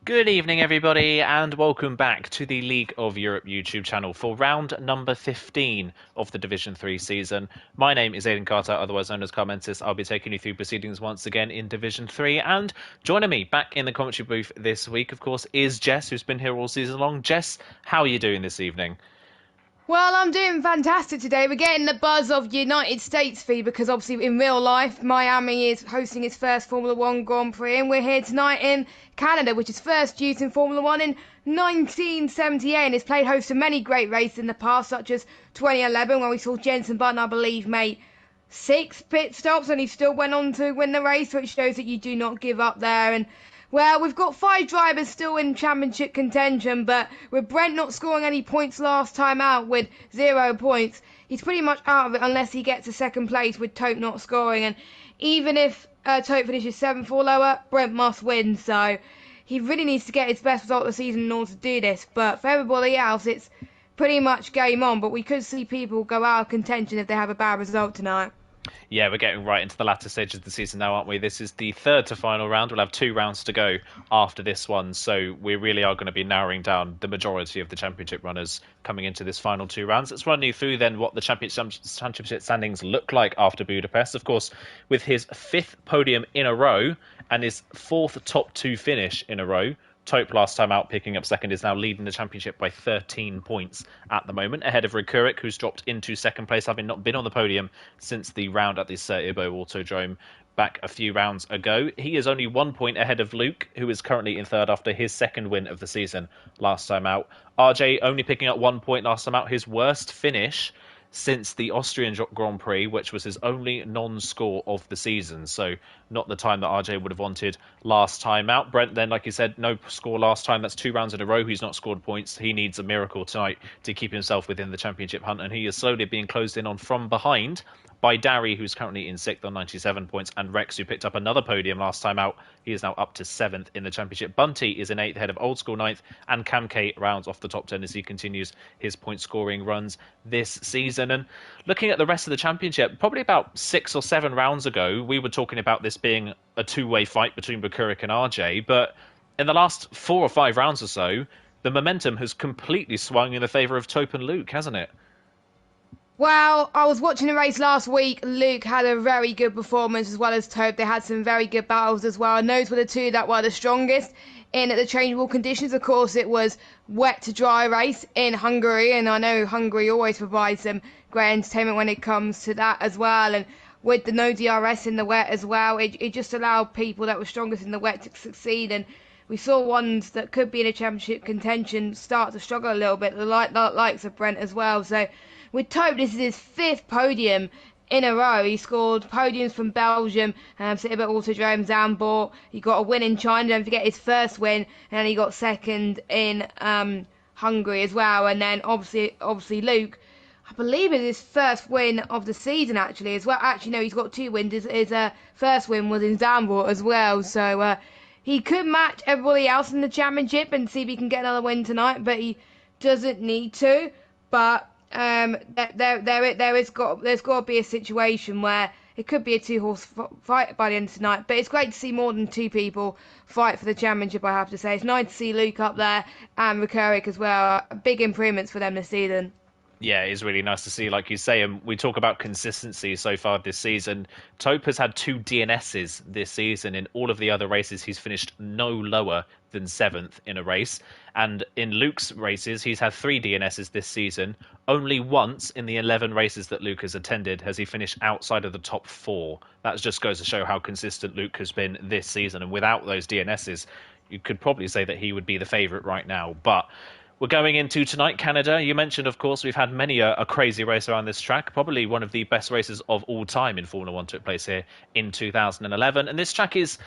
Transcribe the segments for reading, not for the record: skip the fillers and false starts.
Good evening, everybody, and welcome back to the League of Europe YouTube channel for round number 15 of the Division 3 season. My name is Aidan Carter, otherwise known as Carmentis. I'll be taking you through proceedings once again in Division 3, and joining me back in the commentary booth this week, of course, is Jess, who's been here all season long. Jess, how are you doing this evening? Well, I'm doing fantastic today. We're getting the buzz of United States feed because obviously in real life, Miami is hosting its first Formula One Grand Prix, and we're here tonight in Canada, which is first used in Formula One in 1978, and it's played host to many great races in the past, such as 2011 when we saw Jenson Button, I believe, make 6 pit stops and he still went on to win the race, which shows that you do not give up there. And well, we've got 5 drivers still in championship contention, but with Brent not scoring any points last time out with 0 points, he's pretty much out of it unless he gets a second place with Tope not scoring. And even if Tope finishes 7th or lower, Brent must win. So he really needs to get his best result of the season in order to do this. But for everybody else, it's pretty much game on. But we could see people go out of contention if they have a bad result tonight. Yeah, we're getting right into the latter stages of the season now, aren't we? This is the third to final round. We'll have 2 rounds to go after this one, so we really are going to be narrowing down the majority of the championship runners coming into this final 2 rounds. Let's run you through then what the championship standings look like after Budapest. Of course, with his 5th podium in a row and his 4th top 2 finish in a row, Tope last time out picking up second is now leading the championship by 13 points at the moment, ahead of Rikurik, who's dropped into second place, having not been on the podium since the round at the Ibo Autodrome back a few rounds ago. He is only 1 point ahead of Luke, who is currently in third after his second win of the season last time out. RJ only picking up 1 point last time out, his worst finish since the Austrian Grand Prix, which was his only non-score of the season. So not the time that RJ would have wanted last time out. Brent then, like you said, no score last time. That's 2 rounds in a row. He's not scored points. He needs a miracle tonight to keep himself within the championship hunt. And he is slowly being closed in on from behind by Dari, who's currently in 6th on 97 points, and Rex, who picked up another podium last time out. He is now up to 7th in the championship. Bunty is in 8th, ahead of Old School 9th, and Cam K rounds off the top 10 as he continues his point-scoring runs this season. And looking at the rest of the championship, probably about 6 or 7 rounds ago, we were talking about this being a 2-way fight between Rikurik and RJ, but in the last 4 or 5 rounds or so, the momentum has completely swung in the favour of Tope and Luke, hasn't it? Well, I was watching the race last week. Luke had a very good performance as well as Tope. They had some very good battles as well. And those were the 2 that were the strongest in the changeable conditions. Of course, it was wet to dry race in Hungary. And I know Hungary always provides some great entertainment when it comes to that as well. And with the no DRS in the wet as well, it just allowed people that were strongest in the wet to succeed. And we saw ones that could be in a championship contention start to struggle a little bit, the likes of Brent as well. So with Tope, this is his 5th podium in a row. He scored podiums from Belgium, Ibo Autodrome, Zandvoort. He got a win in China, don't forget his first win, and he got second in Hungary as well. And then obviously Luke, I believe it's his first win of the season actually as well. Actually, no, he's got 2 wins. His first win was in Zandvoort as well. So he could match everybody else in the championship and see if he can get another win tonight, but he doesn't need to. But there's got to be a situation where it could be a 2-horse fight by the end of tonight. But it's great to see more than 2 people fight for the championship, I have to say. It's nice to see Luke up there and Rikurik as well. Big improvements for them this season. Yeah, it's really nice to see, like you say, and we talk about consistency so far this season. Tope has had 2 DNSs this season. In all of the other races, he's finished no lower than 7th in a race. And in Luke's races, he's had 3 DNSs this season. Only once in the 11 races that Luke has attended has he finished outside of the top 4. That just goes to show how consistent Luke has been this season. And without those DNSs, you could probably say that he would be the favourite right now. But we're going into tonight, Canada. You mentioned, of course, we've had many a crazy race around this track. Probably one of the best races of all time in Formula One took place here in 2011. And this track is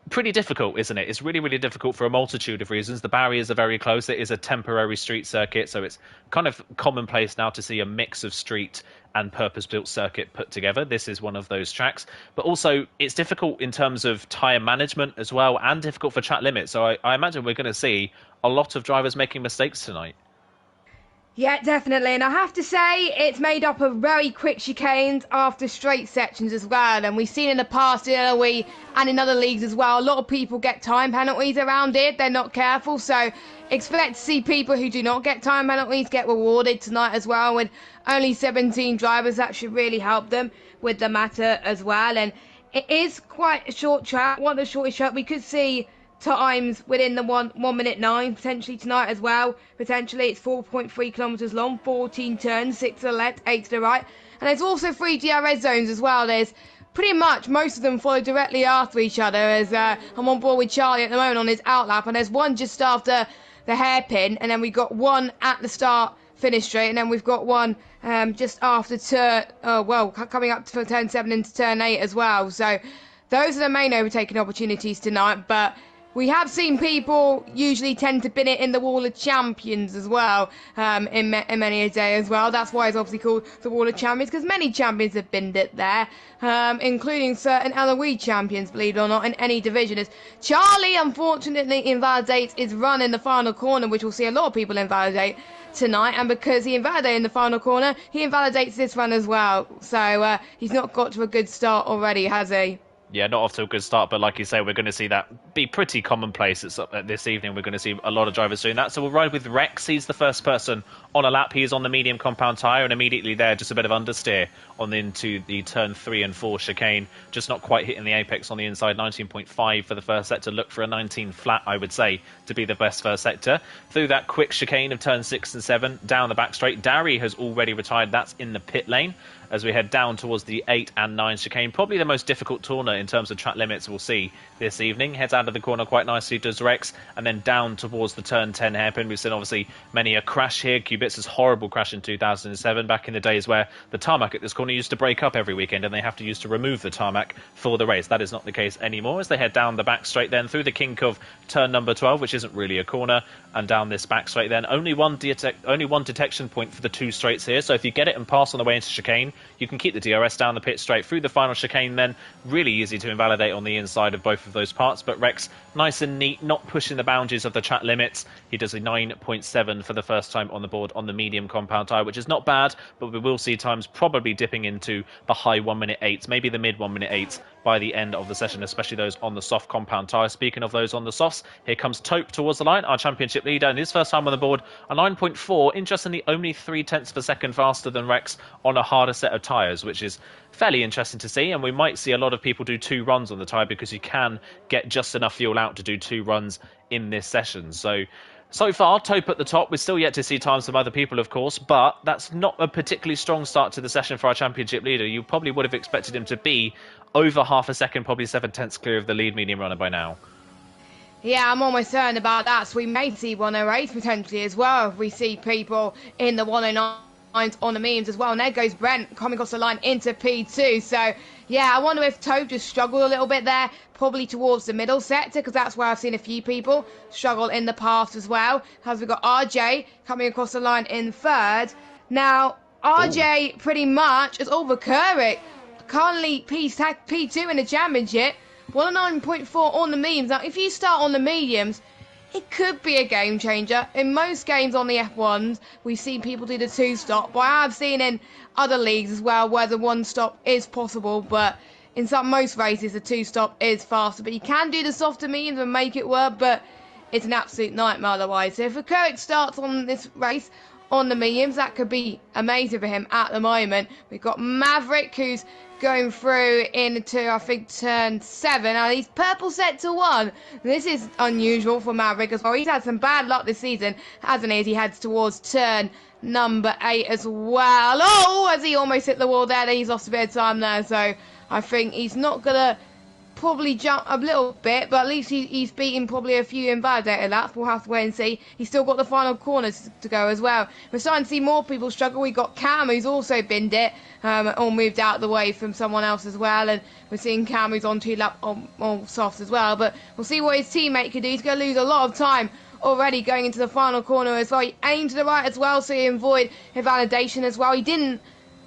pretty difficult, isn't it? It's really, really difficult for a multitude of reasons. The barriers are very close. It is a temporary street circuit, so it's kind of commonplace now to see a mix of street and purpose-built circuit put together. This is one of those tracks. But also, it's difficult in terms of tyre management as well, and difficult for track limits. So I imagine we're going to see a lot of drivers making mistakes tonight. Yeah, definitely. And I have to say, it's made up of very quick chicanes after straight sections as well. And we've seen in the past in LoE and in other leagues as well, a lot of people get time penalties around it. They're not careful. So expect to see people who do not get time penalties get rewarded tonight as well. With only 17 drivers, that should really help them with the matter as well. And it is quite a short track, one of the shortest tracks. We could see times within the 1:09 potentially tonight as well. Potentially it's 4.3 kilometers long, 14 turns, 6 to the left, 8 to the right. And there's also 3 DRS zones as well. There's pretty much most of them follow directly after each other, as I'm on board with Charlie at the moment on his outlap, and there's one just after the hairpin, and then we've got one at the start finish straight, and then we've got one just after coming up to turn 7 into turn 8 as well. So those are the main overtaking opportunities tonight, but we have seen people usually tend to bin it in the Wall of Champions as well, in many a day as well. That's why it's obviously called the Wall of Champions, because many champions have binned it there, including certain LoE champions, believe it or not, in any division. As Charlie, unfortunately, invalidates his run in the final corner, which we'll see a lot of people invalidate tonight, and because he invalidated in the final corner, he invalidates this run as well. So he's not got to a good start already, has he? Yeah, not off to a good start, but like you say, we're going to see that be pretty commonplace. This evening, we're going to see a lot of drivers doing that. So we'll ride with Rex. He's the first person on a lap. He's on the medium compound tyre, and immediately there, just a bit of understeer on into the turn 3 and 4 chicane. Just not quite hitting the apex on the inside. 19.5 for the first sector. Look for a 19 flat, I would say, to be the best first sector. Through that quick chicane of turn 6 and 7, down the back straight. Darry has already retired. That's in the pit lane. As we head down towards the 8 and 9 chicane. Probably the most difficult corner in terms of track limits we'll see this evening. Heads out of the corner quite nicely, does Rex, and then down towards the turn 10 hairpin. We've seen obviously many a crash here. Kubica's horrible crash in 2007, back in the days where the tarmac at this corner used to break up every weekend and they have to use to remove the tarmac for the race. That is not the case anymore as they head down the back straight then through the kink of turn number 12, which isn't really a corner, and down this back straight then. Only one detection point for the 2 straights here, so if you get it and pass on the way into chicane, you can keep the DRS down the pit straight through the final chicane then. Really easy to invalidate on the inside of both of those parts, but Rex nice and neat, not pushing the boundaries of the track limits. He does a 9.7 for the first time on the board on the medium compound tyre, which is not bad, but we will see times probably dipping into the high 1:08, maybe the mid 1:08 by the end of the session, especially those on the soft compound tyre. Speaking of those on the softs, here comes Taupe towards the line, our championship leader, and his first time on the board, a 9.4, interestingly only 0.3 of a second faster than Rex on a harder set of tyres, which is fairly interesting to see, and we might see a lot of people do 2 runs on the tyre because you can get just enough fuel out to do 2 runs in this session. So far, Taupe at the top. We're still yet to see times from other people, of course, but that's not a particularly strong start to the session for our championship leader. You probably would have expected him to be over half a second, probably 7/10 clear of the lead medium runner by now. Yeah, I'm almost certain about that. So we may see 108 potentially as well if we see people in the 109s on the mediums as well. And there goes Brent coming across the line into P2. So, yeah, I wonder if Taupe just struggled a little bit there, probably towards the middle sector, because that's where I've seen a few people struggle in the past as well. As we've got RJ coming across the line in 3rd. Now, RJ pretty much is over Kurek. Currently P2 in the championship. 109.4 on the mediums. Now, if you start on the mediums, it could be a game changer. In most games on the F1s, we've seen people do the 2-stop, but I have seen in other leagues as well where the 1-stop is possible, but in most races the 2-stop is faster. But you can do the softer mediums and make it work, but it's an absolute nightmare otherwise. So if Kurek starts on this race on the mediums, that could be amazing for him at the moment. We've got Maverick, who's going through into, I think, turn 7. Now, he's purple sector 1. This is unusual for Maverick as well. He's had some bad luck this season, hasn't he, as he heads towards turn number 8 as well. Oh, as he almost hit the wall there, he's lost a bit of time there. So I think he's not going to probably jump a little bit, but at least he's beaten probably a few invalidated laps. We'll have to wait and see. He's still got the final corners to go as well. We're starting to see more people struggle. We've got Cam, who's also binned it, or moved out of the way from someone else as well, and we're seeing Cam, who's on 2 lap on softs as well, but we'll see what his teammate can do. He's going to lose a lot of time already going into the final corner as well. He aimed to the right as well, so he avoid invalidation as well. He didn't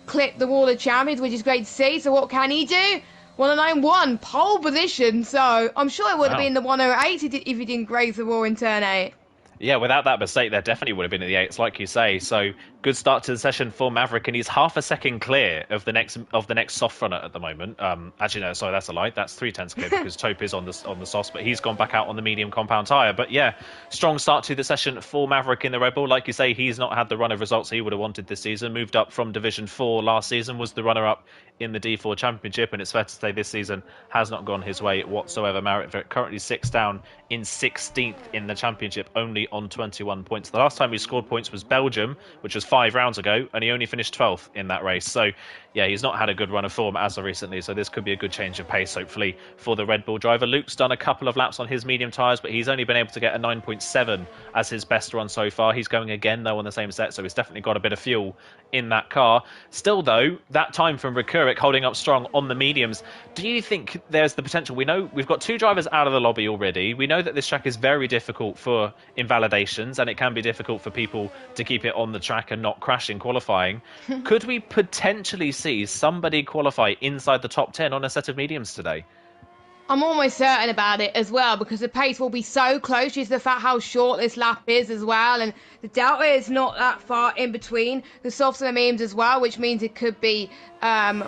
clip the wall of champions, which is great to see. So what can he do? 109.1 pole position, so I'm sure it would have been the 108 if he didn't graze the wall in turn 8. Yeah, without that mistake, there definitely would have been in the eights, like you say. So good start to the session for Maverick, and he's half a second clear of the next soft runner at the moment. Actually, no, sorry, that's a lie. That's 3/10 clear because Tope is on the softs, but he's gone back out on the medium compound tire. But yeah, strong start to the session for Maverick in the Red Bull. Like you say, he's not had the run of results he would have wanted this season. Moved up from Division 4 last season, was the runner-up in the D4 Championship, and it's fair to say this season has not gone his way whatsoever. Maverick currently 6 down in 16th in the Championship, only on 21 points. The last time he scored points was Belgium, which was 5 rounds ago, and he only finished 12th in that race. So yeah, he's not had a good run of form as of recently, so this could be a good change of pace, hopefully, for the Red Bull driver. Luke's done a couple of laps on his medium tyres, but he's only been able to get a 9.7 as his best run so far. He's going again, though, on the same set, so he's definitely got a bit of fuel in that car. Still, though, that time from Rekurik holding up strong on the mediums. Do you think there's the potential? We know we've got 2 drivers out of the lobby already. We know that this track is very difficult for invalidations, and it can be difficult for people to keep it on the track and not crash in qualifying. Could we potentially see somebody qualify inside the top 10 on a set of mediums today? I'm almost certain about it as well, because the pace will be so close due to the fact how short this lap is as well, and the delta is not that far in between the softs and the mediums as well, which means it could be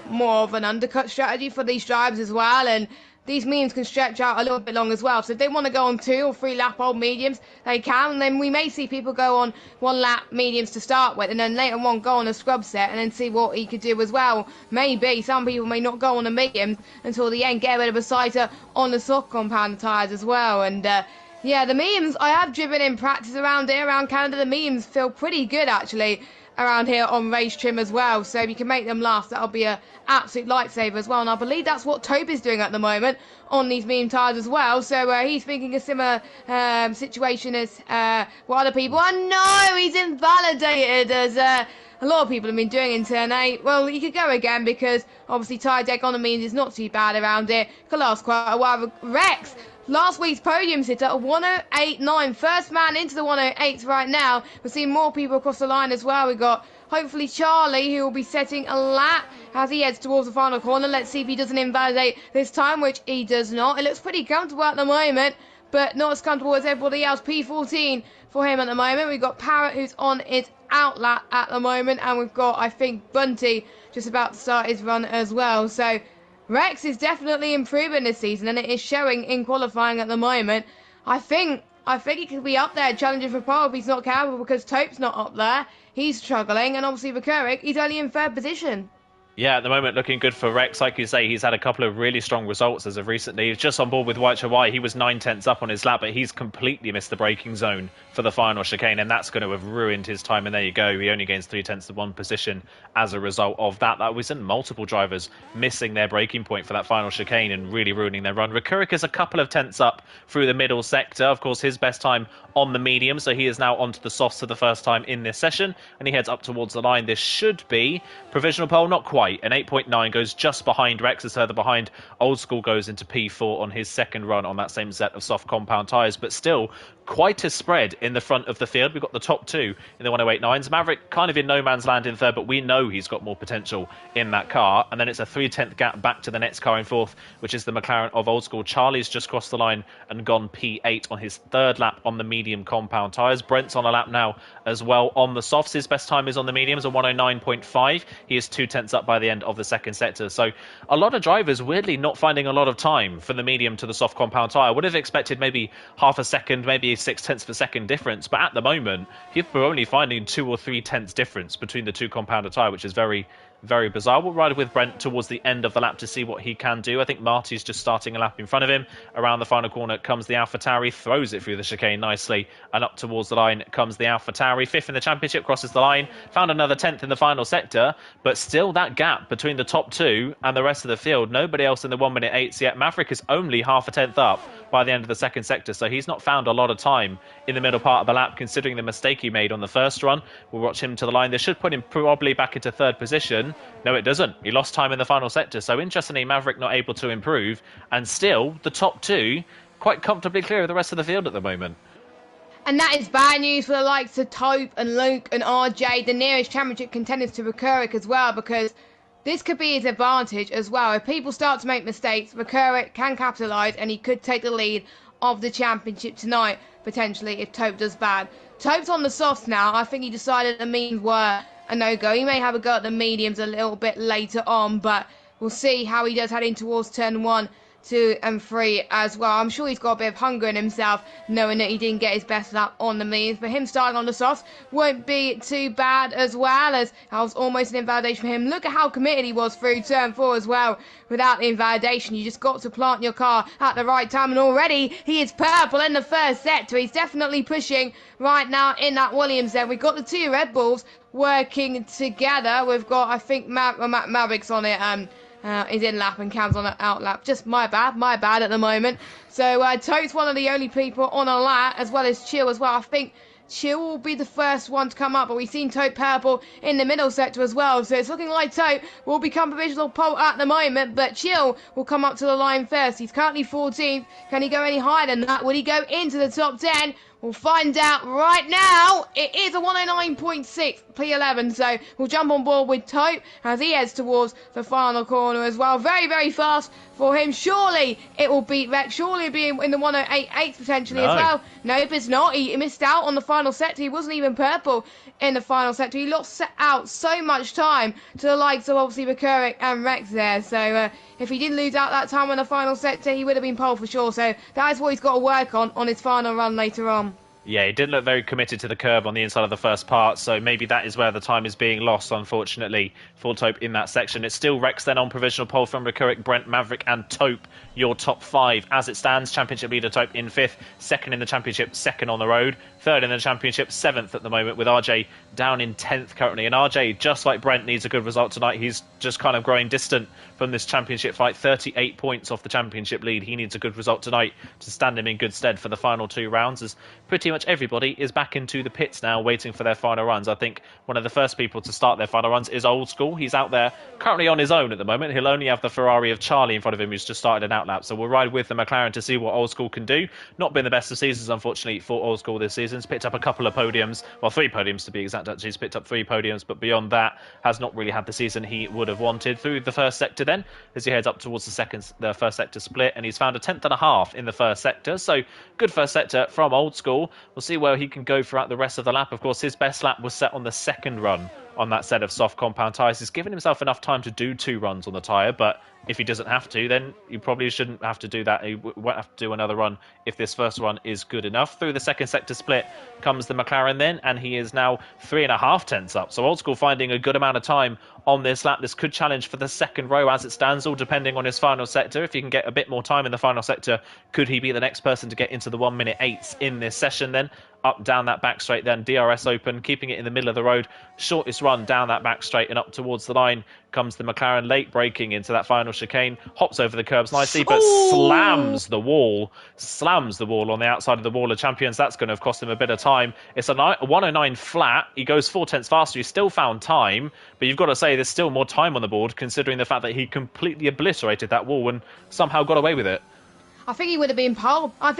more of an undercut strategy for these drivers as well. And these mediums can stretch out a little bit long as well. So if they want to go on 2 or 3 lap old mediums, they can. And then we may see people go on 1 lap mediums to start with, and then later on go on a scrub set and then see what he could do as well. Maybe some people may not go on the mediums until the end, get a bit of a sighter on the soft compound tyres as well. And yeah, the mediums, I have driven in practice around here, around Canada. The mediums feel pretty good actually around here on race trim as well, so if you can make them last, that'll be an absolute lifesaver as well. And I believe that's what Tope is doing at the moment on these medium tyres as well, so he's thinking a similar situation as what other people. And no, he's invalidated, as a lot of people have been doing in turn 8. Well, you could go again, because obviously tyre deck on the mediums is not too bad around here. Could last quite a while. Rex, last week's podium sitter, a 108.9. First man into the 108s right now. We're seeing more people across the line as well. We've got, hopefully, Charlie, who will be setting a lap as he heads towards the final corner. Let's see if he doesn't invalidate this time, which he does not. It looks pretty comfortable at the moment, but not as comfortable as everybody else. P14 for him at the moment. We've got Parrot, who's on his out lap at the moment, and we've got, I think, Bunty just about to start his run as well. So Rex is definitely improving this season, and it is showing in qualifying at the moment. I think he could be up there challenging for pole if he's not careful, because Tope's not up there. He's struggling, and obviously Rekurik, he's only in 3rd position. Yeah, at the moment, looking good for Rex. Like you say, he's had a couple of really strong results as of recently. He's just on board with White Hawaii. He was 9/10 up on his lap, but he's completely missed the braking zone for the final chicane, and that's going to have ruined his time. And there you go. He only gains 3/10 of 1 position as a result of that. That was in multiple drivers missing their braking point for that final chicane and really ruining their run. Rekurik is a couple of tenths up through the middle sector. Of course, his best time on the medium, so he is now onto the softs for the first time in this session, and he heads up towards the line. This should be provisional pole, not quite. An 8.9 goes just behind Rex, is further behind. Old School goes into P4 on his second run on that same set of soft compound tyres, but still quite a spread in the front of the field. We've got the top 2 in the 108.9s. Maverick kind of in no man's land in 3rd, but we know he's got more potential in that car. And then it's a 3/10 gap back to the next car in 4th, which is the McLaren of Old School. Charlie's just crossed the line and gone P8 on his 3rd lap on the medium compound tyres. Brent's on a lap now as well on the softs. His best time is on the mediums, a 109.5. He is 2/10 up by the end of the second sector. So a lot of drivers weirdly not finding a lot of time from the medium to the soft compound tyre. Would have expected maybe half a second, maybe 6/10 of a second difference, but at the moment we're only finding 2 or 3 tenths difference between the 2 compound tyre, which is very, very bizarre. We'll ride with Brent towards the end of the lap to see what he can do. I think Marty's just starting a lap in front of him. Around the final corner comes the AlphaTauri, throws it through the chicane nicely, and up towards the line comes the AlphaTauri. 5th in the championship, crosses the line, found another 10th in the final sector, but still that gap between the top 2 and the rest of the field. Nobody else in the 1:08s yet. Maverick is only half a tenth up by the end of the second sector, so he's not found a lot of time in the middle part of the lap, considering the mistake he made on the first run. We'll watch him to the line. This should put him probably back into 3rd position. No, it doesn't. He lost time in the final sector, so interestingly, Maverick not able to improve, and still the top 2 quite comfortably clear of the rest of the field at the moment. And that is bad news for the likes of Tope and Luke and RJ, the nearest championship contenders to Rekurik as well, because this could be his advantage as well. If people start to make mistakes, Rekurik can capitalise, and he could take the lead of the championship tonight, potentially, if Taupe does bad. Taupe's on the softs now. I think he decided the mediums were a no-go. He may have a go at the mediums a little bit later on, but we'll see how he does heading towards turn 1, 2 and 3 as well. I'm sure he's got a bit of hunger in himself, knowing that he didn't get his best lap on the mediums, but him starting on the softs won't be too bad as well, as that was almost an invalidation for him. Look at how committed he was through turn 4 as well. Without the invalidation, you just got to plant your car at the right time, and already he is purple in the first sector. He's definitely pushing right now in that Williams there. We've got the 2 Red Bulls working together. We've got, I think, Maverick's on it, is in lap and Cam's on an out lap. Just my bad at the moment. So Toad's one of the only people on a lap, as well as Chill as well. I think Chill will be the first one to come up, but we've seen Toad purple in the middle sector as well. So it's looking like Toad will become provisional pole at the moment, but Chill will come up to the line first. He's currently 14th. Can he go any higher than that? Will he go into the top 10? We'll find out right now. It is a 109.6 P11, so we'll jump on board with Tope as he heads towards the final corner as well. Very, very fast for him. Surely it will beat Rex. Surely it'll be in the 108.8 potentially as well. Nope, it's not. He missed out on the final sector. He wasn't even purple in the final sector. He lost out so much time to the likes of obviously Recurric and Rex there. So if he didn't lose out that time in the final sector, he would have been pole for sure. So that is what he's got to work on his final run later on. Yeah, he didn't look very committed to the curve on the inside of the first part, so maybe that is where the time is being lost, unfortunately, for Taupe in that section. It's still Rex then on provisional pole from Recurric, Brent, Maverick and Taupe, your top 5. As it stands, championship leader Taupe in 5th, 2nd in the championship, 2nd on the road, 3rd in the championship, 7th at the moment, with RJ down in 10th currently. And RJ, just like Brent, needs a good result tonight. He's just kind of growing distant from this championship fight, 38 points off the championship lead. He needs a good result tonight to stand him in good stead for the final 2 rounds, as pretty much everybody is back into the pits now waiting for their final runs. I think one of the first people to start their final runs is Old School. He's out there currently on his own at the moment. He'll only have the Ferrari of Charlie in front of him, who's just started an outlap. So we'll ride with the McLaren to see what Old School can do. Not been the best of seasons, unfortunately, for Old School this season. He's picked up a couple of podiums, well, 3 podiums to be exact, actually. He's picked up 3 podiums, but beyond that, has not really had the season he would have wanted. Through the first sector then, as he heads up towards the first sector split, and he's found a 10th and a half in the first sector. So good first sector from Old School. We'll see where he can go throughout the rest of the lap. Of course, his best lap was set on the 2nd run on that set of soft compound tyres. He's given himself enough time to do 2 runs on the tyre, but if he doesn't have to, then you probably shouldn't have to do that. He won't have to do another run if this first run is good enough. Through the second sector split comes the McLaren then, and he is now 3.5 tenths up. So Old School finding a good amount of time on this lap. This could challenge for the 2nd row as it stands, all depending on his final sector. If he can get a bit more time in the final sector, could he be the next person to get into the 1 minute 8s in this session then? Up, down that back straight then, DRS open, keeping it in the middle of the road. Shortest run down that back straight and up towards the line comes the McLaren, late braking into that final chicane, hops over the curbs nicely, but slams the wall on the outside of the wall of champions. That's going to have cost him a bit of time. It's a 109 flat. He goes 4 tenths faster. He's still found time, but you've got to say there's still more time on the board, considering the fact that he completely obliterated that wall and somehow got away with it. I think he would have been pole. If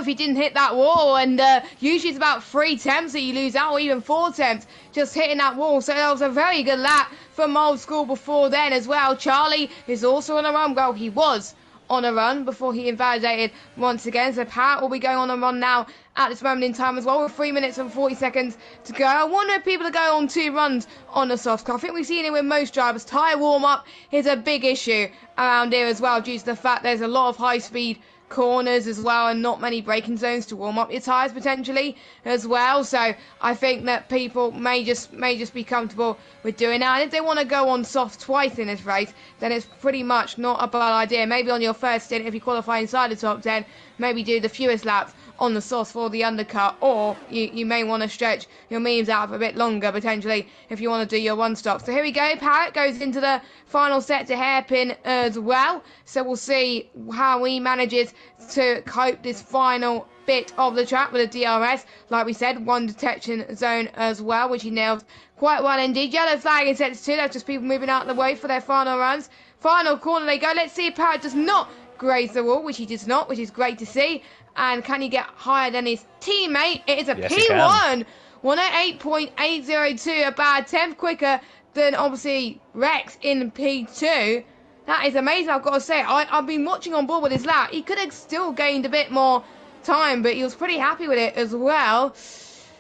he didn't hit that wall. And usually it's about 3 attempts that you lose out, or even 4 attempts just hitting that wall. So that was a very good lap from Old School before then as well. Charlie is also on a run. Well, he was on a run before he invalidated once again. So Pat will be going on a run now at this moment in time as well, with 3 minutes and 40 seconds to go. I wonder if people are going on 2 runs on the soft car. I think we've seen it with most drivers. Tyre warm-up is a big issue around here as well, due to the fact there's a lot of high-speed corners as well, and not many braking zones to warm up your tyres potentially as well. So I think that people may just be comfortable with doing that. And if they want to go on soft twice in this race, then it's pretty much not a bad idea. Maybe on your first stint, if you qualify inside the top 10, maybe do the fewest laps on the soft for the undercut, or you may want to stretch your mediums out for a bit longer potentially if you want to do your one stop. So here we go. Parrot goes into the final sector hairpin as well, so we'll see how he manages to cope this final bit of the track with a DRS. Like we said, 1 detection zone as well, which he nailed quite well indeed. Yellow flag in sector 2. That's just people moving out of the way for their final runs. Final corner they go. Let's see if Parrot does not graze the wall, which he does not, which is great to see. And can he get higher than his teammate? It is a P1, 108.802, about 10th quicker than obviously Rex in P2. That is amazing, I've got to say. I've been watching on board with his lap. He could have still gained a bit more time, but he was pretty happy with it as well.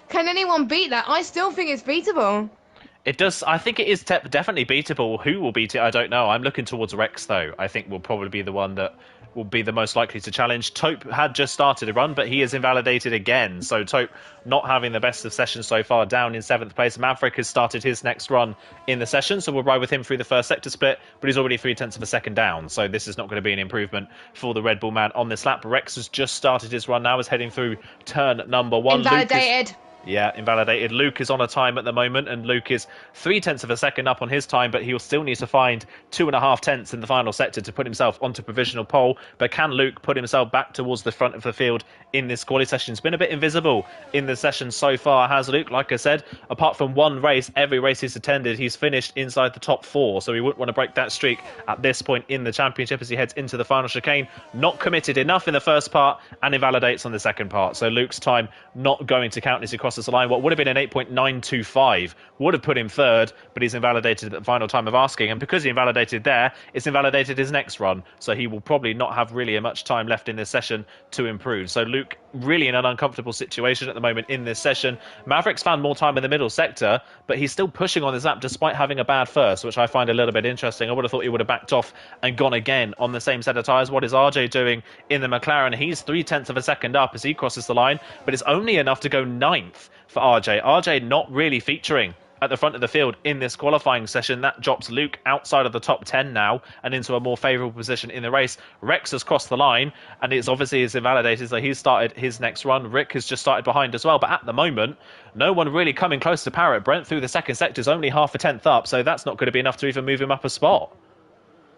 Can anyone beat that? I still think it's beatable. It does. I think it is definitely beatable. Who will beat it? I don't know. I'm looking towards Rex, though. I think will probably be the one that will be the most likely to challenge. Taupe had just started a run, but he is invalidated again. So Taupe not having the best of sessions so far, down in 7th place. Maverick has started his next run in the session, so we'll ride with him through the first sector split, but he's already 0.3 of a second down. So this is not going to be an improvement for the Red Bull man on this lap. Rex has just started his run now, is heading through turn number 1. Invalidated. Yeah, invalidated. Luke is on a time at the moment, and Luke is 0.3 of a second up on his time, but he'll still need to find 2.5 tenths in the final sector to put himself onto provisional pole. But can Luke put himself back towards the front of the field in this quali session? It's been a bit invisible in the session so far, has Luke. Like I said, apart from one race, every race he's attended, he's finished inside the top 4, so he wouldn't want to break that streak at this point in the championship as he heads into the final chicane. Not committed enough in the first part and invalidates on the second part. So Luke's time not going to count as he crosses the line. What would have been an 8.925 would have put him third, but he's invalidated at the final time of asking, and because he invalidated there, it's invalidated his next run, so he will probably not have really much time left in this session to improve. So Luke really in an uncomfortable situation at the moment in this session. Maverick's found more time in the middle sector, but he's still pushing on his lap despite having a bad first, which I find a little bit interesting. I would have thought he would have backed off and gone again on the same set of tyres. What is RJ doing in the McLaren? He's 0.3 of a second up as he crosses the line, but it's only enough to go 9th for RJ. RJ not really featuring at the front of the field in this qualifying session. That drops Luke outside of the top 10 now and into a more favourable position in the race. Rex has crossed the line and it's obviously is invalidated, so he's started his next run. Rick has just started behind as well, but at the moment no one really coming close to Parrot. Brent through the second sector is only 0.5 tenth up, so that's not going to be enough to even move him up a spot.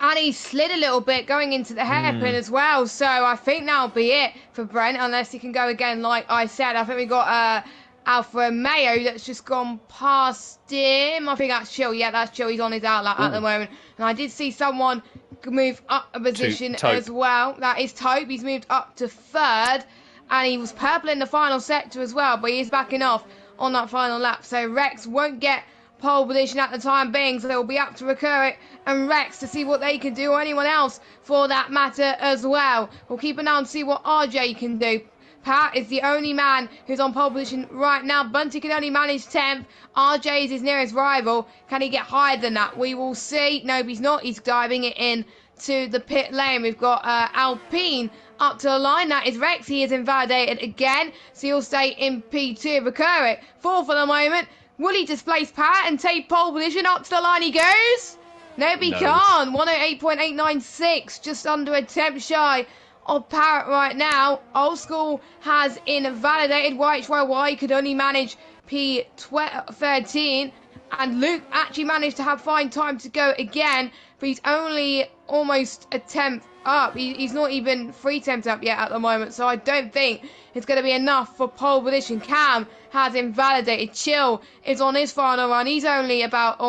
And he slid a little bit going into the hairpin as well, so I think that'll be it for Brent, unless he can go again like I said. I think we got Alpha Romeo that's just gone past him. I think that's Chill. Yeah, that's Chill. He's on his outlet at the moment. And I did see someone move up a position as well. That is Taupe. He's moved up to 3rd. And he was purple in the final sector as well. But he is backing off on that final lap. So Rex won't get pole position at the time being. So they'll be up to Recurrit and Rex to see what they can do, or anyone else for that matter as well. We'll keep an eye on to see what RJ can do. Pat is the only man who's on pole position right now. Bunty can only manage 10th. RJ is his nearest rival. Can he get higher than that? We will see. No, he's not. He's diving it in to the pit lane. We've got Alpine up to the line. That is Rex. He is invalidated again, so he'll stay in P2. Recurrit, 4th for the moment. Will he displace Pat and take pole position? Up to the line he goes. No, he can't. 108.896, just under a tenth shy of Parrot right now. Old School has invalidated YHYY, could only manage P13, and Luke actually managed to have fine time to go again, but he's only almost a tenth up. He's not even 3 tenths up yet at the moment, so I don't think it's going to be enough for pole position. Cam has invalidated. Chill is on his final run. He's only about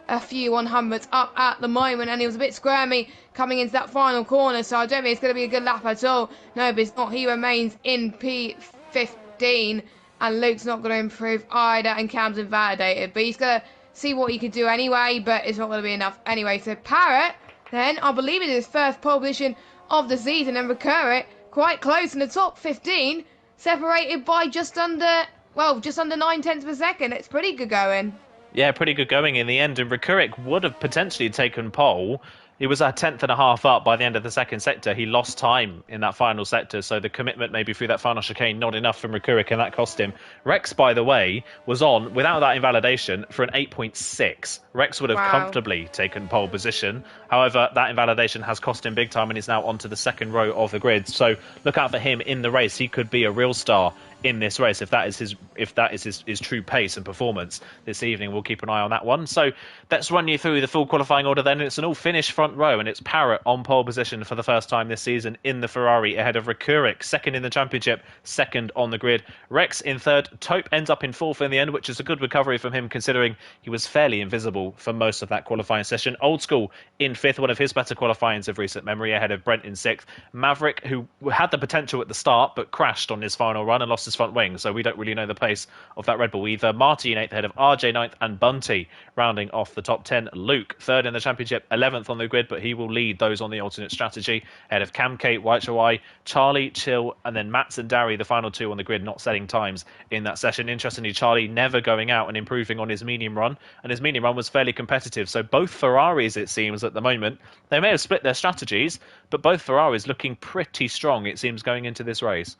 a few 100s up at the moment, and he was a bit squirmy coming into that final corner, so I don't think it's going to be a good lap at all. No, but it's not. He remains in P15, and Luke's not going to improve either, and Cam's invalidated, but he's going to see what he can do anyway, but it's not going to be enough anyway. So Parrot, then, I believe it is his first pole position of the season, and Recurrit quite close in the top 15, separated by just under 9 tenths per second. It's pretty good going. Yeah, pretty good going in the end, and Recurrit would have potentially taken pole. He was a 10.5 up by the end of the second sector. He lost time in that final sector, so the commitment maybe through that final chicane not enough from Recurrit, and that cost him. Rex, by the way, was on, without that invalidation, for an 8.6. Rex would have comfortably taken pole position. However, that invalidation has cost him big time, and he's now onto the second row of the grid. So look out for him in the race. He could be a real star in this race if that is his true pace and performance this evening. We'll keep an eye on that one. So let's run you through the full qualifying order then. It's an all finished front row, and it's Parrot on pole position for the first time this season in the Ferrari, ahead of Recurrit, second in the championship, second on the grid. Rex in third. Taupe ends up in 4th in the end, which is a good recovery from him considering he was fairly invisible for most of that qualifying session. Old School in 5th, one of his better qualifyings of recent memory, ahead of Brent in 6th. Maverick, who had the potential at the start but crashed on his final run and lost a fastest front wing, so we don't really know the place of that Red Bull either. Marty in 8th ahead of RJ 9th and Bunty rounding off the top 10. Luke 3rd in the championship, 11th on the grid, but he will lead those on the alternate strategy ahead of Cam Kate, White Chawai, Charlie, Chill, and then Mats and Darry, the final two on the grid, not setting times in that session. Interestingly, Charlie never going out and improving on his medium run, and his medium run was fairly competitive. So both Ferraris, it seems, at the moment, they may have split their strategies, but both Ferraris looking pretty strong, it seems, going into this race.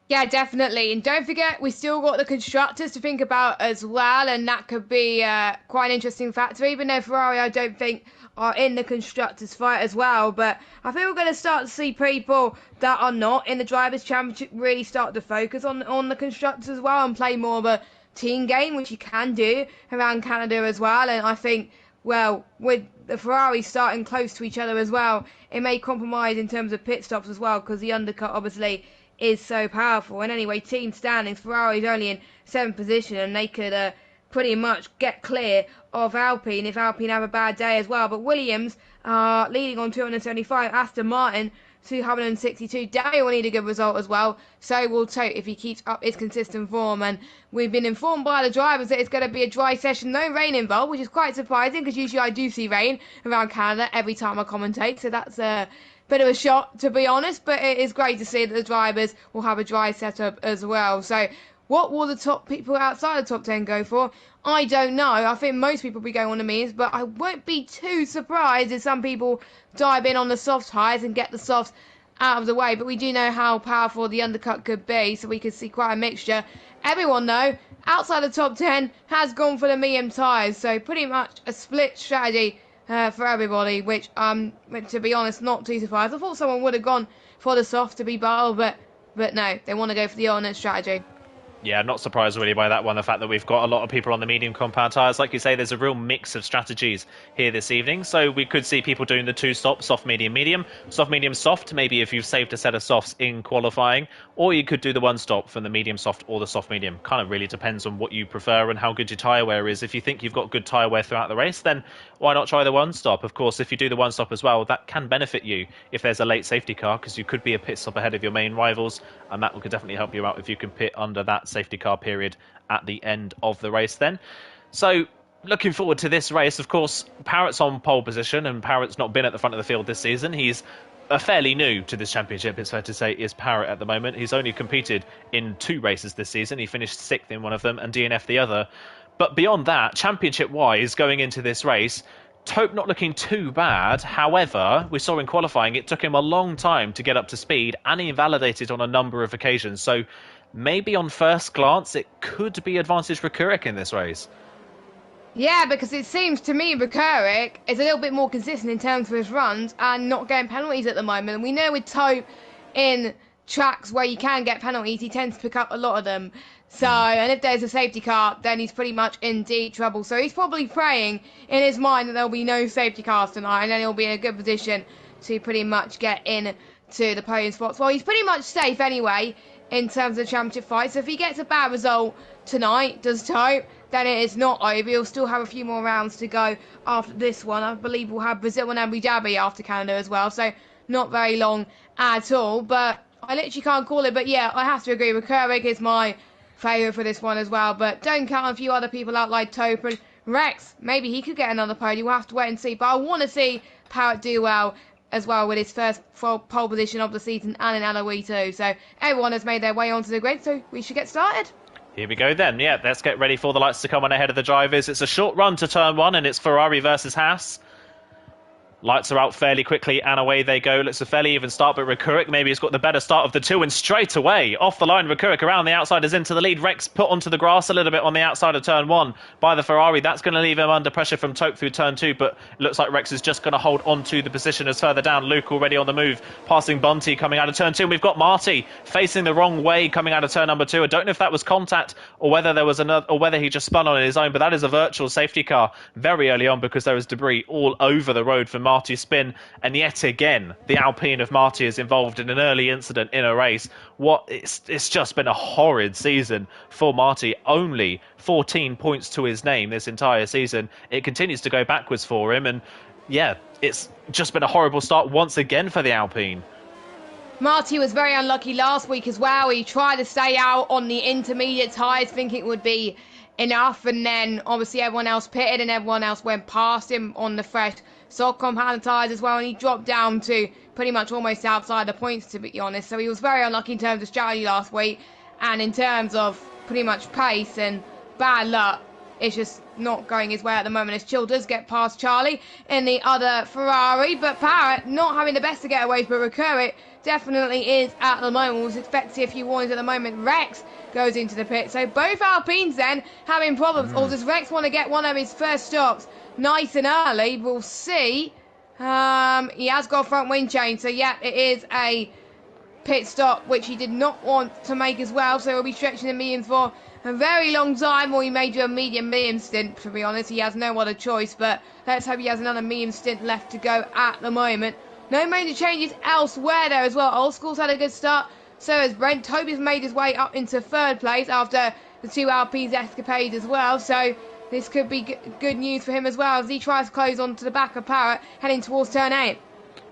Yeah, definitely. And don't forget, we still got the constructors to think about as well, and that could be quite an interesting factor. Even though Ferrari, I don't think, are in the constructors fight as well. But I think we're going to start to see people that are not in the Drivers' Championship really start to focus on the constructors as well and play more of a team game, which you can do around Canada as well. And I think, well, with the Ferrari starting close to each other as well, it may compromise in terms of pit stops as well, because the undercut obviously is so powerful. And anyway, team standings, Ferrari's only in 7th position, and they could pretty much get clear of Alpine if Alpine have a bad day as well. But Williams are leading on 275, Aston Martin 262. Darry will need a good result as well, so will Tote if he keeps up his consistent form. And we've been informed by the drivers that it's going to be a dry session, no rain involved, which is quite surprising because usually I do see rain around Canada every time I commentate, so that's a bit of a shock, to be honest, but it is great to see that the drivers will have a dry setup as well. So what will the top people outside the top 10 go for? I don't know. I think most people will be going on the mediums, but I won't be too surprised if some people dive in on the soft highs and get the softs out of the way. But we do know how powerful the undercut could be, so we could see quite a mixture. Everyone, though, outside the top 10 has gone for the medium tyres, so pretty much a split strategy for everybody, which, to be honest, not too surprised. I thought someone would have gone for the soft to be battle, but no, they want to go for the alternate strategy. Yeah, not surprised really by that one, the fact that we've got a lot of people on the medium compound tyres. Like you say, there's a real mix of strategies here this evening. So we could see people doing the two stop, soft, medium, medium. Soft, medium, soft, maybe if you've saved a set of softs in qualifying. Or you could do the one stop from the medium soft or the soft medium. Kind of really depends on what you prefer and how good your tyre wear is. If you think you've got good tyre wear throughout the race, then why not try the one stop? Of course, if you do the one stop as well, that can benefit you if there's a late safety car, because you could be a pit stop ahead of your main rivals, and that could definitely help you out if you can pit under that safety car period at the end of the race then. So looking forward to this race. Of course, Parrott's on pole position, and Parrott's not been at the front of the field this season. He's fairly new to this championship, it's fair to say, is Parrott at the moment. He's only competed in 2 races this season. He finished 6th in one of them and DNF the other. But beyond that, championship-wise, going into this race, Tope not looking too bad. However, we saw in qualifying, it took him a long time to get up to speed, and he invalidated on a number of occasions. So maybe on first glance, it could be advantage for Kurik in this race. Yeah, because it seems to me Kurik is a little bit more consistent in terms of his runs and not getting penalties at the moment. And we know with Tope in tracks where you can get penalties, he tends to pick up a lot of them. So, and if there's a safety car, then he's pretty much in deep trouble. So he's probably praying in his mind that there'll be no safety cars tonight, and then he'll be in a good position to pretty much get in to the podium spots. Well, he's pretty much safe anyway in terms of the championship fight. So if he gets a bad result tonight, does Tope, then it is not over. He'll still have a few more rounds to go after this one. I believe we'll have Brazil and Abu Dhabi after Canada as well. So not very long at all. But I literally can't call it. But yeah, I have to agree. Kurik is my favourite for this one as well. But don't count a few other people out like Tope and Rex. Maybe he could get another podium. We'll have to wait and see. But I want to see Parrott do well as well with his first pole position of the season and in Alloy too. So everyone has made their way onto the grid. So we should get started. Here we go then. Yeah, let's get ready for the lights to come on ahead of the drivers. It's a short run to turn 1, and it's Ferrari versus Haas. Lights are out fairly quickly, and away they go. Looks a fairly even start, but Kurik maybe has got the better start of the two, and straight away, off the line, Kurik around the outside is into the lead. Rex put onto the grass a little bit on the outside of turn 1 by the Ferrari. That's going to leave him under pressure from Tope through turn 2, but it looks like Rex is just going to hold on to the position as further down. Luke already on the move, passing Bunty coming out of turn 2. And we've got Marty facing the wrong way coming out of turn number 2. I don't know if that was contact or whether there was another, or whether he just spun on his own, but that is a virtual safety car very early on because there is debris all over the road for Marty's spin. And yet again, the Alpine of Marty is involved in an early incident in a race. It's just been a horrid season for Marty. Only 14 points to his name this entire season. It continues to go backwards for him. And yeah, it's just been a horrible start once again for the Alpine. Marty was very unlucky last week as well. He tried to stay out on the intermediate tyres, thinking it would be enough, and then obviously everyone else pitted and everyone else went past him on the fresh soft compound tyres as well, and he dropped down to pretty much almost outside the points, to be honest. So he was very unlucky in terms of strategy last week, and in terms of pretty much pace and bad luck, it's just not going his way at the moment as Chill does get past Charlie in the other Ferrari, but Parrot not having the best to get away, but Recurrit definitely is at the moment. We'll expect to see a few warnings at the moment. Rex goes into the pit, so both Alpines then having problems. Or does Rex want to get one of his first stops nice and early? We'll see. He has got a front wind chain, so yeah, it is a pit stop which he did not want to make as well, so he'll be stretching the mediums for a very long time, or he may do a medium stint. To be honest, he has no other choice, but let's hope he has another medium stint left to go at the moment. No major changes elsewhere there as well. Old School's had a good start, so has Brent. Toby's made his way up into third place after the two Alpines escapades as well, so this could be good news for him as well as he tries to close on to the back of Parrot heading towards turn 8.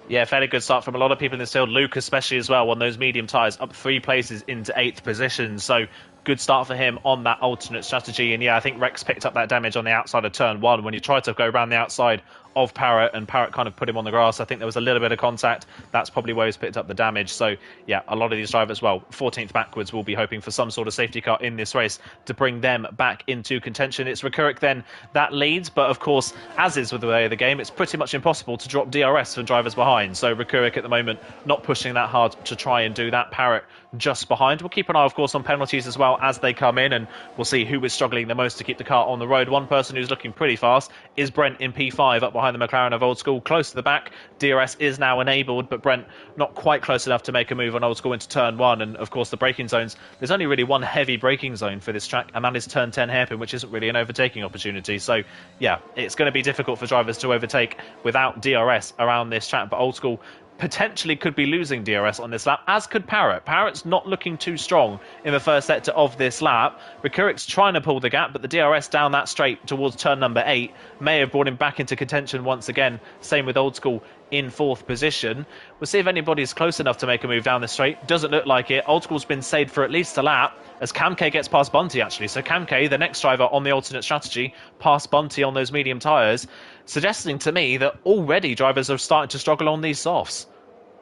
Yeah, fairly good start from a lot of people in this field. Luke especially as well on those medium tyres, up 3 places into 8th position. So good start for him on that alternate strategy. And yeah, I think Rex picked up that damage on the outside of turn 1 when he tried to go around the outside of Parrot, and Parrot kind of put him on the grass. I think there was a little bit of contact. That's probably where he's picked up the damage. So yeah, a lot of these drivers, well, 14th backwards, will be hoping for some sort of safety car in this race to bring them back into contention. It's Recurric then that leads, but of course, as is with the way of the game, it's pretty much impossible to drop DRS for drivers behind. So Recurric at the moment not pushing that hard to try and do that. Parrot just behind. We'll keep an eye, of course, on penalties as well as they come in, and we'll see who is struggling the most to keep the car on the road. One person who's looking pretty fast is Brent in P5 up behind the McLaren of Old School, close to the back. DRS is now enabled, but Brent not quite close enough to make a move on Old School into turn 1. And of course the braking zones, there's only really one heavy braking zone for this track, and that is turn 10 hairpin, which isn't really an overtaking opportunity. So yeah, it's going to be difficult for drivers to overtake without DRS around this track, but Old School potentially could be losing DRS on this lap, as could Parrot. Parrot's not looking too strong in the first sector of this lap. Recurric's trying to pull the gap, but the DRS down that straight towards turn number 8 may have brought him back into contention once again. Same with Old School in 4th position. We'll see if anybody's close enough to make a move down the straight. Doesn't look like it. Old School's been saved for at least a lap as Camke gets past Bunty, actually. So Camke, the next driver on the alternate strategy, past Bunty on those medium tyres, suggesting to me that already drivers are starting to struggle on these softs.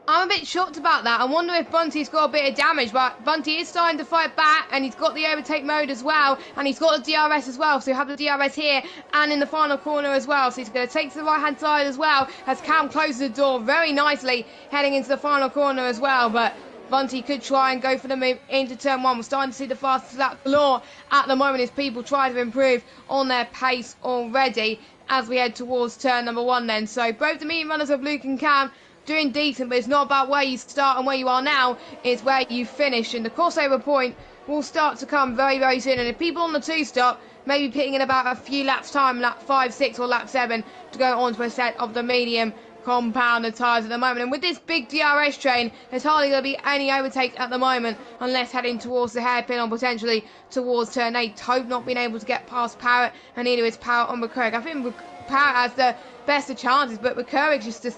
I'm a bit shocked about that. I wonder if Bunty's got a bit of damage, but Bunty is starting to fight back, and he's got the overtake mode as well, and he's got the DRS as well, so you have the DRS here and in the final corner as well, so he's going to take to the right hand side as well as Cam closes the door very nicely heading into the final corner as well. But Bunty could try and go for the move into turn 1. We're starting to see the fastest lap galore at the moment as people try to improve on their pace already as we head towards turn number 1 then. So both the medium runners of Luke and Cam doing decent, but it's not about where you start and where you are now, it's where you finish, and the crossover point will start to come very, very soon. And if people on the 2-stop may be pitting in about a few laps time, lap 5, 6 or lap 7, to go on to a set of the medium compound tyres at the moment. And with this big DRS train, there's hardly going to be any overtakes at the moment unless heading towards the hairpin or potentially towards turn 8. Toad not being able to get past Parrot, and neither is Parrot on McCurrick. I think Parrot has the best of chances, but McCurrick's just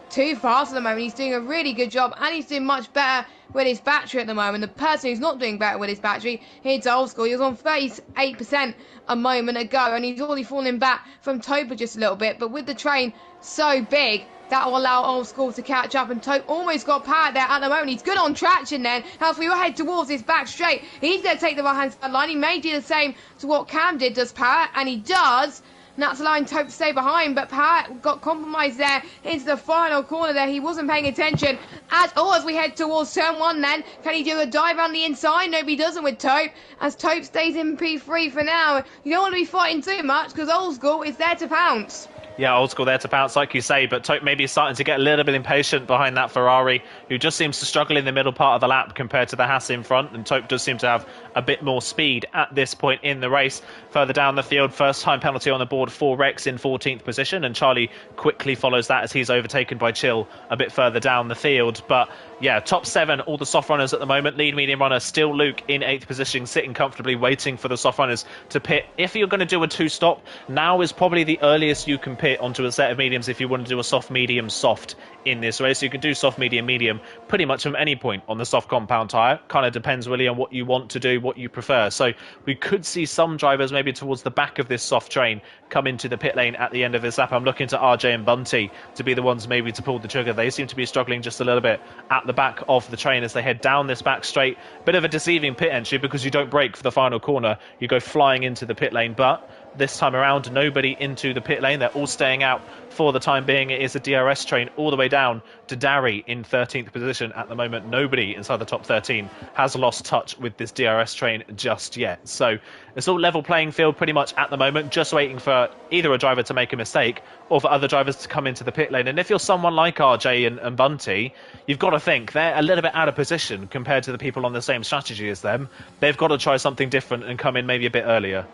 too fast at the moment. He's doing a really good job, and he's doing much better with his battery at the moment. The person who's not doing better with his battery, it's Old School. He was on 38% a moment ago, and he's already fallen back from Topa just a little bit. But with the train so big, that will allow Old School to catch up, and Tope almost got Parrot there at the moment. He's good on traction then. As we will head towards this back straight, he's going to take the right-hand side line. He may do the same to what Cam did, does Parrot, and he does. And that's allowing Tope to stay behind, but Parrot got compromised there into the final corner there. He wasn't paying attention at all as we head towards turn 1 then. Can he do a dive around the inside? Nope, he doesn't with Tope, as Tope stays in P3 for now. You don't want to be fighting too much because Old School is there to pounce. Yeah, Old School there to pounce, like you say, but Tope maybe starting to get a little bit impatient behind that Ferrari, who just seems to struggle in the middle part of the lap compared to the Haas in front, and Tope does seem to have a bit more speed at this point in the race. Further down the field, first time penalty on the board for Rex in 14th position, and Charlie quickly follows that as he's overtaken by Chill a bit further down the field. But yeah, top 7, all the soft runners at the moment. Lead medium runner still Luke in 8th position, sitting comfortably, waiting for the soft runners to pit. If you're going to do a 2-stop, now is probably the earliest you can pit pit onto a set of mediums if you want to do a soft, medium, soft in this race. So you can do soft, medium, medium pretty much from any point on the soft compound tyre. Kind of depends really on what you want to do, what you prefer. So we could see some drivers maybe towards the back of this soft train come into the pit lane at the end of this lap. I'm looking to RJ and Bunty to be the ones maybe to pull the trigger. They seem to be struggling just a little bit at the back of the train as they head down this back straight. Bit of a deceiving pit entry because you don't brake for the final corner. You go flying into the pit lane, but this time around, nobody into the pit lane. They're all staying out for the time being. It is a DRS train all the way down to Dari in 13th position at the moment. Nobody inside the top 13 has lost touch with this DRS train just yet. So it's all level playing field pretty much at the moment, just waiting for either a driver to make a mistake or for other drivers to come into the pit lane. And if you're someone like RJ and Bunty, you've got to think they're a little bit out of position compared to the people on the same strategy as them. They've got to try something different and come in maybe a bit earlier.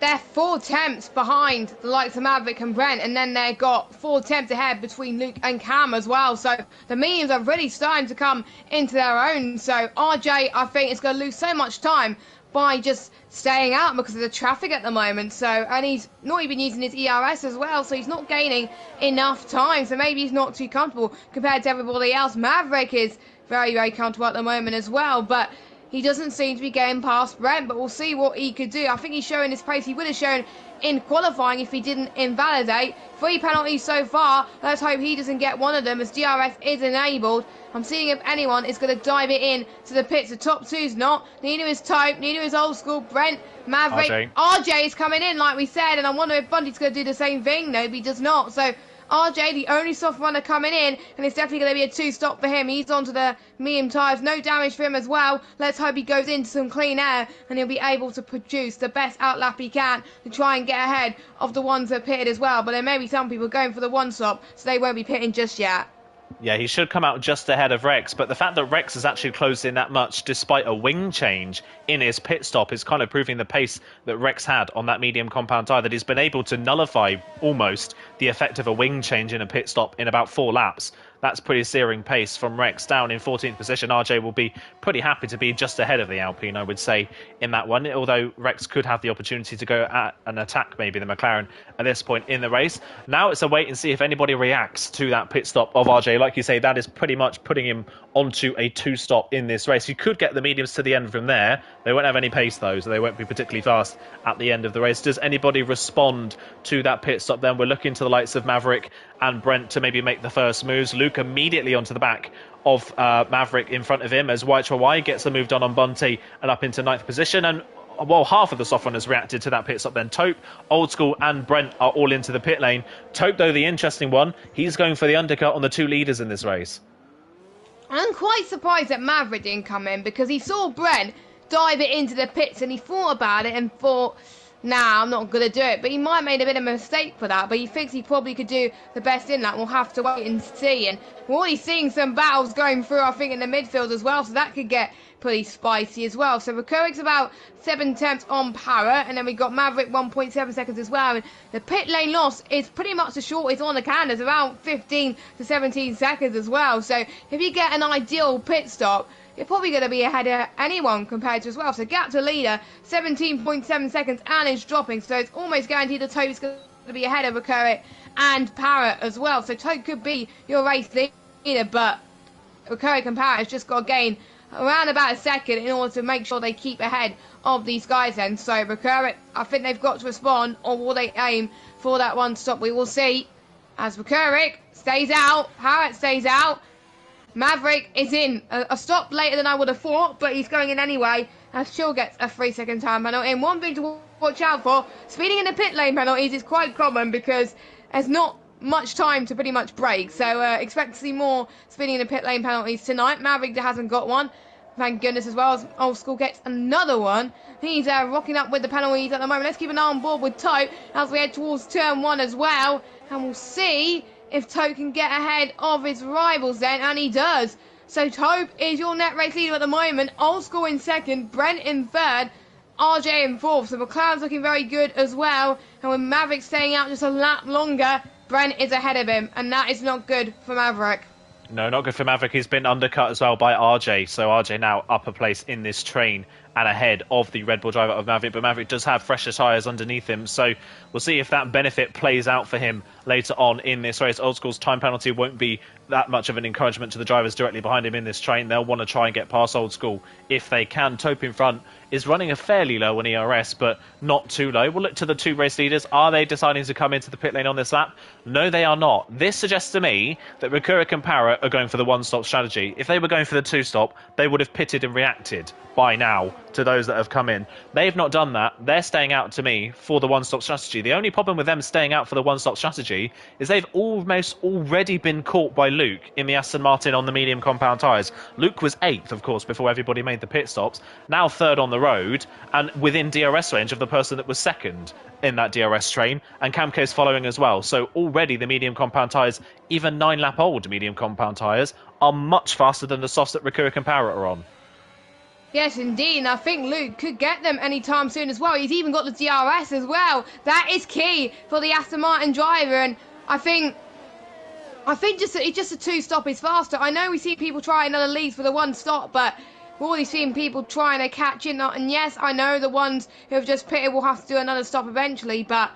They're 4 tenths behind the likes of Maverick and Brent, and then they've got 4 tenths ahead between Luke and Cam as well. So the mediums are really starting to come into their own. So RJ, I think, is going to lose so much time by just staying out because of the traffic at the moment. So, and he's not even using his ERS as well, so he's not gaining enough time. So maybe he's not too comfortable compared to everybody else. Maverick is very, very comfortable at the moment as well, but he doesn't seem to be getting past Brent, but we'll see what he could do. I think he's showing his pace he would have shown in qualifying if he didn't invalidate. 3 penalties so far. Let's hope he doesn't get one of them as DRS is enabled. I'm seeing if anyone is going to dive it in to the pits. The top two's not. Neither is Tope, neither is Old School, Brent, Maverick. RJ is coming in like we said, and I wonder if Bunty's going to do the same thing. No, he does not. So RJ, the only soft runner coming in, and it's definitely going to be a 2-stop for him. He's onto the medium tyres. No damage for him as well. Let's hope he goes into some clean air and he'll be able to produce the best outlap he can to try and get ahead of the ones that pitted as well. But there may be some people going for the 1-stop, so they won't be pitting just yet. Yeah, he should come out just ahead of Rex, but the fact that Rex has actually closed in that much despite a wing change in his pit stop is kind of proving the pace that Rex had on that medium compound tyre, that he's been able to nullify almost the effect of a wing change in a pit stop in about 4 laps. That's pretty searing pace from Rex. Down in 14th position, RJ will be pretty happy to be just ahead of the Alpine, I would say, in that one, although Rex could have the opportunity to go at an attack, maybe the McLaren, at this point in the race. Now it's a wait and see if anybody reacts to that pit stop of RJ. Like you say, that is pretty much putting him onto a 2-stop in this race. You could get the mediums to the end from there. They won't have any pace, though, so they won't be particularly fast at the end of the race. Does anybody respond to that pit stop then? We're looking to the likes of Maverick and Brent to maybe make the first moves. Luke immediately onto the back of Maverick in front of him as White Chawai gets the move done on Bunty and up into 9th position. And well, half of the soft runners reacted to that pit stop then. Tope, Old School and Brent are all into the pit lane. Tope, though, the interesting one, he's going for the undercut on the 2 leaders in this race. I'm quite surprised that Maverick didn't come in because he saw Brent dive it into the pits and he thought about it and thought, nah, I'm not going to do it. But he might have made a bit of a mistake for that, but he thinks he probably could do the best in that. We'll have to wait and see. And we're already seeing some battles going through, I think, in the midfield as well, so that could get pretty spicy as well. So Recurric's about 7 tenths on Parrot, and then we got Maverick 1.7 seconds as well. And the pit lane loss is pretty much the shortest on the calendar, around 15 to 17 seconds as well. So if you get an ideal pit stop, you're probably going to be ahead of anyone compared to as well. So gap to leader, 17.7 seconds, and it's dropping. So it's almost guaranteed that Tope's going to be ahead of Recurric and Parrot as well. So Tope could be your race leader, but Recurric and Parrot has just got to gain around about a second in order to make sure they keep ahead of these guys then. So Recurric, I think they've got to respond, or will they aim for that 1-stop? We will see. As Recurric stays out, Parrot stays out, Maverick is in. A stop later than I would have thought, but he's going in anyway, as Chill gets a 3-second time penalty. And one thing to watch out for, speeding in the pit lane penalties is quite common because there's not much time to pretty much brake. So expect to see more speeding in the pit lane penalties tonight. Maverick hasn't got one, thank goodness, as well as Old School gets another one. He's rocking up with the penalties at the moment. Let's keep an eye on board with Tope as we head towards turn 1 as well. And we'll see if Tope can get ahead of his rivals then, and he does. So Tope is your net race leader at the moment. Old School in 2nd, Brent in 3rd, RJ in 4th. So McLaren's looking very good as well. And with Maverick staying out just a lap longer, Brent is ahead of him, and that is not good for Maverick. No, not good for Maverick. He's been undercut as well by RJ. So RJ now up a place in this train and ahead of the Red Bull driver of Maverick, but Maverick does have fresher tyres underneath him, so we'll see if that benefit plays out for him later on in this race. Old School's time penalty won't be that much of an encouragement to the drivers directly behind him in this train. They'll want to try and get past Old School if they can. Taupe in front is running a fairly low on ERS, but not too low. We'll look to the two race leaders. Are they deciding to come into the pit lane on this lap? No, they are not. This suggests to me that Rakurik and Parrot are going for the one-stop strategy. If they were going for the two-stop, they would have pitted and reacted by now to those that have come in. They've not done that. They're staying out, to me, for the one-stop strategy. The only problem with them staying out for the one-stop strategy is they've almost already been caught by Luke in the Aston Martin on the medium compound tyres. Luke was 8th, of course, before everybody made the pit stops. Now 3rd on the road, and within DRS range of the person that was 2nd in that DRS train, and Camco's following as well. So already the medium compound tyres, even 9-lap-old medium compound tyres, are much faster than the softs that Rakurik and Parrot are on. Yes, indeed, and I think Luke could get them anytime soon as well. He's even got the DRS as well. That is key for the Aston Martin driver, and I think just a two-stop is faster. I know we see people trying other leagues for the one-stop, but we're already seeing people trying to catch in. And yes, I know the ones who have just pitted will have to do another stop eventually, but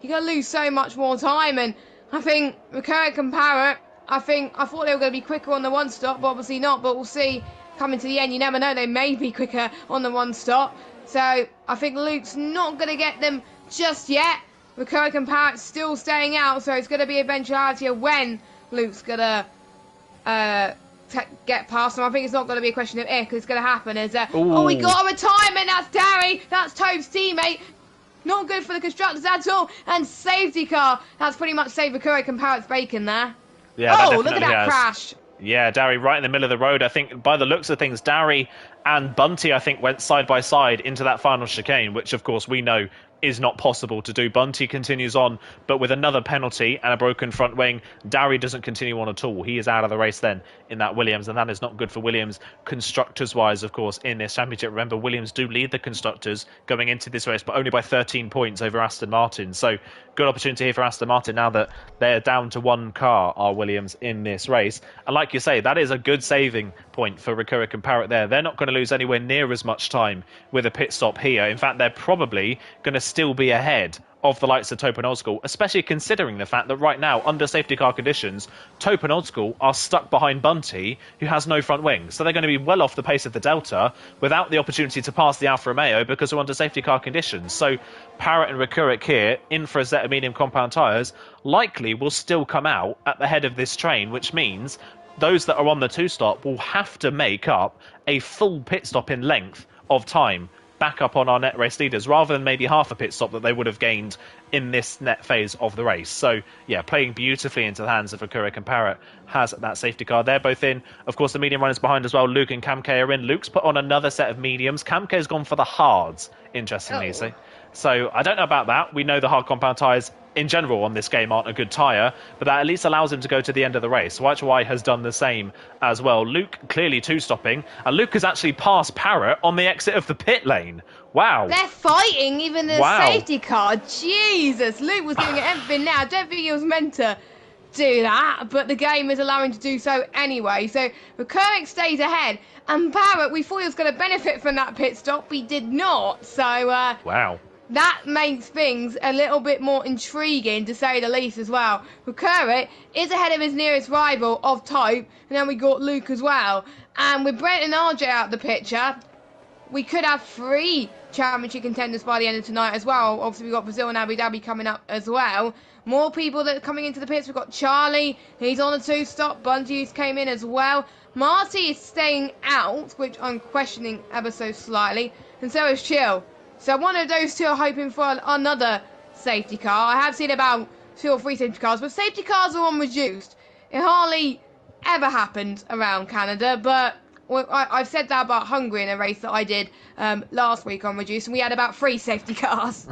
you're going to lose so much more time. And I think Rakurik and Parrot, I thought they were going to be quicker on the one-stop, but obviously not. But we'll see coming to the end. You never know, they may be quicker on the one-stop. So I think Luke's not going to get them just yet. Rakurik and Parrot still staying out, so it's going to be eventuality of when Luke's going to get past him. I think it's not going to be a question of if, because it's going to happen. Oh, we got a retirement. That's Darry. That's Tove's teammate. Not good for the constructors at all. And safety car. That's pretty much saved Rakurik and Parrot's bacon there. Yeah, oh, look at that crash. Yeah, Darry right in the middle of the road. I think by the looks of things, Darry and Bunty, I think, went side by side into that final chicane, which, of course, we know is not possible to do. Bunty continues on, but with another penalty and a broken front wing, Darry doesn't continue on at all. He is out of the race then in that Williams, and that is not good for Williams constructors-wise, of course, in this championship. Remember, Williams do lead the constructors going into this race, but only by 13 points over Aston Martin. So good opportunity here for Aston Martin now that they're down to one car, are Williams, in this race. And like you say, that is a good saving point for Rakurik and Parrot there. They're not going to lose anywhere near as much time with a pit stop here. In fact, they're probably going to still be ahead of the likes of Taupe and Old School, especially considering the fact that right now, under safety car conditions, Taupe and Old School are stuck behind Bunty, who has no front wing. So they're going to be well off the pace of the Delta without the opportunity to pass the Alfa Romeo because they're under safety car conditions. So Parrot and Rakurik here, in for a set of medium compound tyres, likely will still come out at the head of this train, which means those that are on the two-stop will have to make up a full pit stop in length of time back up on our net race leaders, rather than maybe half a pit stop that they would have gained in this net phase of the race. So, yeah, playing beautifully into the hands of Rakurik and Parrot has that safety car. They're both in. Of course, the medium runners behind as well. Luke and Camke are in. Luke's put on another set of mediums. Camke's gone for the hards, interestingly. So I don't know about that. We know the hard compound tyres in general on this game aren't a good tyre, but that at least allows him to go to the end of the race. YHY has done the same as well. Luke clearly two-stopping, and Luke has actually passed Parrot on the exit of the pit lane. Wow. They're fighting even the safety car. Jesus, Luke was giving it everything now. I don't think he was meant to do that, but the game is allowing to do so anyway. So Rakurik stays ahead, and Parrot, we thought he was going to benefit from that pit stop. He did not. So wow. That makes things a little bit more intriguing, to say the least, as well. Rakurik is ahead of his nearest rival of Taupe, and then we got Luke as well. And with Brent and RJ out of the picture, we could have 3 championship contenders by the end of tonight as well. Obviously, we've got Brazil and Abu Dhabi coming up as well. More people that are coming into the pits. We've got Charlie, he's on a 2-stop. Bunty came in as well. Marty is staying out, which I'm questioning ever so slightly. And so is Chill. So one of those two are hoping for another safety car. I have seen about 2 or 3 safety cars, but safety cars are on reduced. It hardly ever happens around Canada, but I've said that about Hungary in a race that I did last week on reduced, and we had about 3 safety cars.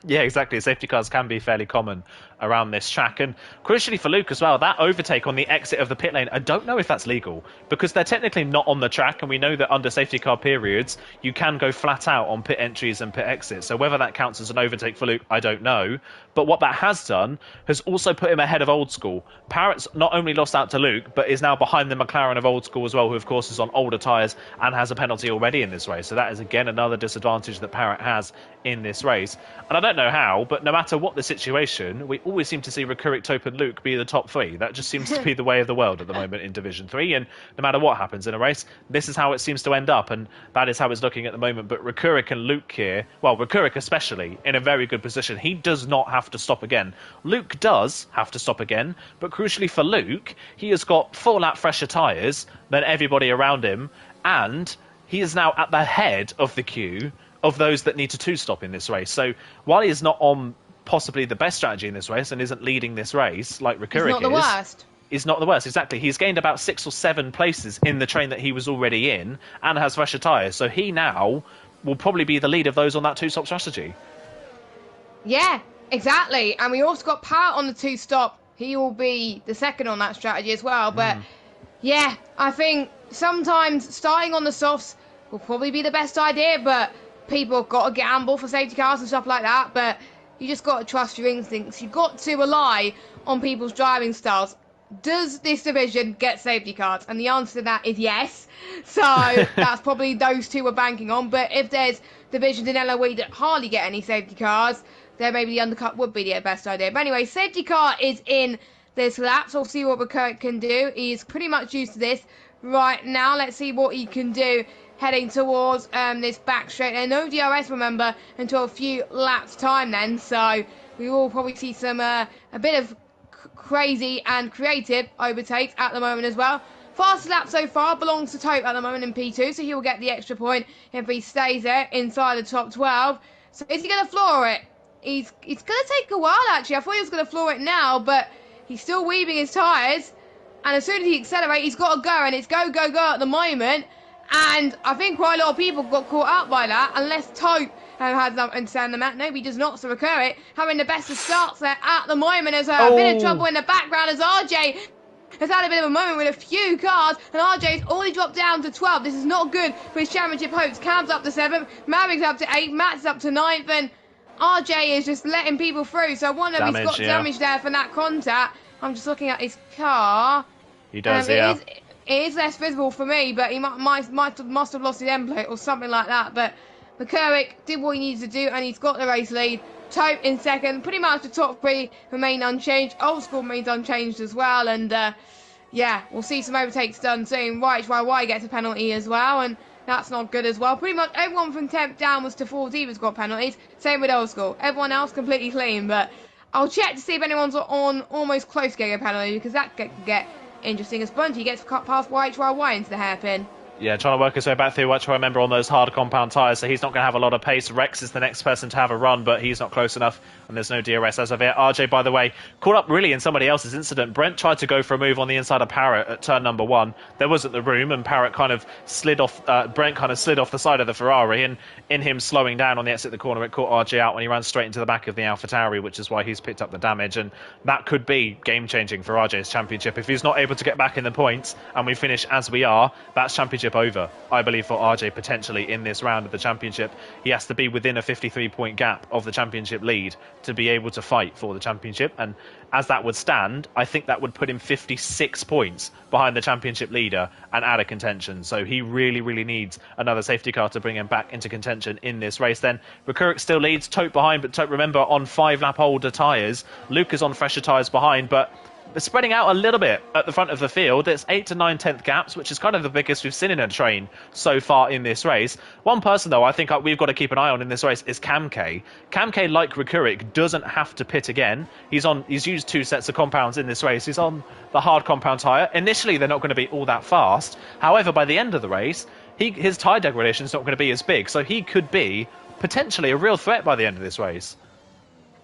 Yeah, exactly. Safety cars can be fairly common around this track. And crucially for Luke as well, that overtake on the exit of the pit lane, I don't know if that's legal, because they're technically not on the track, and we know that under safety car periods, you can go flat out on pit entries and pit exits. So whether that counts as an overtake for Luke, I don't know. But what that has done has also put him ahead of Old School. Parrott's not only lost out to Luke, but is now behind the McLaren of Old School as well, who of course is on older tyres and has a penalty already in this race. So that is again another disadvantage that Parrott has in this race. And I don't know how, but no matter what the situation, we always seem to see Recuric, Tope and Luke be the top three. That just seems to be the way of the world at the moment in Division 3. And no matter what happens in a race, this is how it seems to end up. And that is how it's looking at the moment. But Recuric and Luke here, well, Recuric especially, in a very good position. He does not have to stop again. Luke does have to stop again. But crucially for Luke, he has got 4 lap fresher tyres than everybody around him. And he is now at the head of the queue of those that need to two-stop in this race. So while he is not on possibly the best strategy in this race and isn't leading this race like Recuric is... He's not the worst. Is not the worst, exactly. He's gained about 6 or 7 places in the train that he was already in and has fresher tyres. So he now will probably be the lead of those on that two-stop strategy. Yeah, exactly. And we also got Parrott on the two-stop. He will be the second on that strategy as well. But yeah, I think sometimes starting on the softs will probably be the best idea, but people have got to gamble for safety cars and stuff like that. But you just got to trust your instincts. You've got to rely on people's driving styles. Does this division get safety cars? And the answer to that is yes. So that's probably those two we're banking on. But if there's divisions in LOE that hardly get any safety cars, then maybe the undercut would be the best idea. But anyway, safety car is in this lap, so we'll see what Recurrent can do. He's pretty much used to this right now. Let's see what he can do heading towards this back straight. And no DRS, remember, until a few laps time then. So we will probably see some a bit of crazy and creative overtakes at the moment as well. Fastest lap so far belongs to Tope at the moment in P2, so he will get the extra point if he stays there inside the top 12. So is he going to floor it? It's going to take a while, actually. I thought he was going to floor it now, but he's still weaving his tyres. And as soon as he accelerates, he's got to go, and it's go, go, go at the moment. And I think quite a lot of people got caught up by that, unless Tope has nothing to send them at. No, he does not, so Recurrent having the best of starts there at the moment. There's a bit of trouble in the background as RJ has had a bit of a moment with a few cars, and RJ's already dropped down to 12. This is not good for his championship hopes. Cam's up to 7th, Mavericks up to 8th, Matt's up to 9th, and RJ is just letting people through. So I wonder if he's got damage there from that contact. I'm just looking at his car. He does, yeah. It is less visible for me, but he must have lost his end plate or something like that. But McCurrick did what he needed to do, and he's got the race lead. Tope in second. Pretty much the top 3 remain unchanged. Old School remains unchanged as well. And yeah, we'll see some overtakes done soon. YHYY gets a penalty as well, and that's not good as well. Pretty much everyone from 10th downwards to 14th has got penalties. Same with Old School. Everyone else completely clean. But I'll check to see if anyone's on almost close to getting a penalty, because that could get interesting as Bunty gets past YHYY into the hairpin. Yeah, trying to work his way back through, which I remember on those hard compound tyres, so he's not going to have a lot of pace. Rex is the next person to have a run, but he's not close enough, and there's no DRS as of yet. RJ, by the way, caught up really in somebody else's incident. Brent tried to go for a move on the inside of Parrott at turn number 1. There wasn't the room, and Parrott kind of slid off, Brent kind of slid off the side of the Ferrari, and in him slowing down on the exit of the corner, it caught RJ out when he ran straight into the back of the AlphaTauri, which is why he's picked up the damage, and that could be game-changing for RJ's championship. If he's not able to get back in the points, and we finish as we are, that's championship over, I believe, for RJ potentially in this round of the championship. He has to be within a 53-point gap of the championship lead to be able to fight for the championship, and as that would stand, I think that would put him 56 points behind the championship leader and out of contention. So he really, really needs another safety car to bring him back into contention in this race. Then Recurrent still leads, Tope behind, but Tope, remember, on 5-lap older tyres. Luke is on fresher tyres behind, but they're spreading out a little bit at the front of the field. It's 8 to 9 tenth gaps, which is kind of the biggest we've seen in a train so far in this race. One person, though, I think we've got to keep an eye on in this race is Cam K. Cam K, like Recuric, doesn't have to pit again. He's used 2 sets of compounds in this race. He's on the hard compound tyre. Initially, they're not going to be all that fast. However, by the end of the race, his tyre degradation is not going to be as big. So he could be potentially a real threat by the end of this race.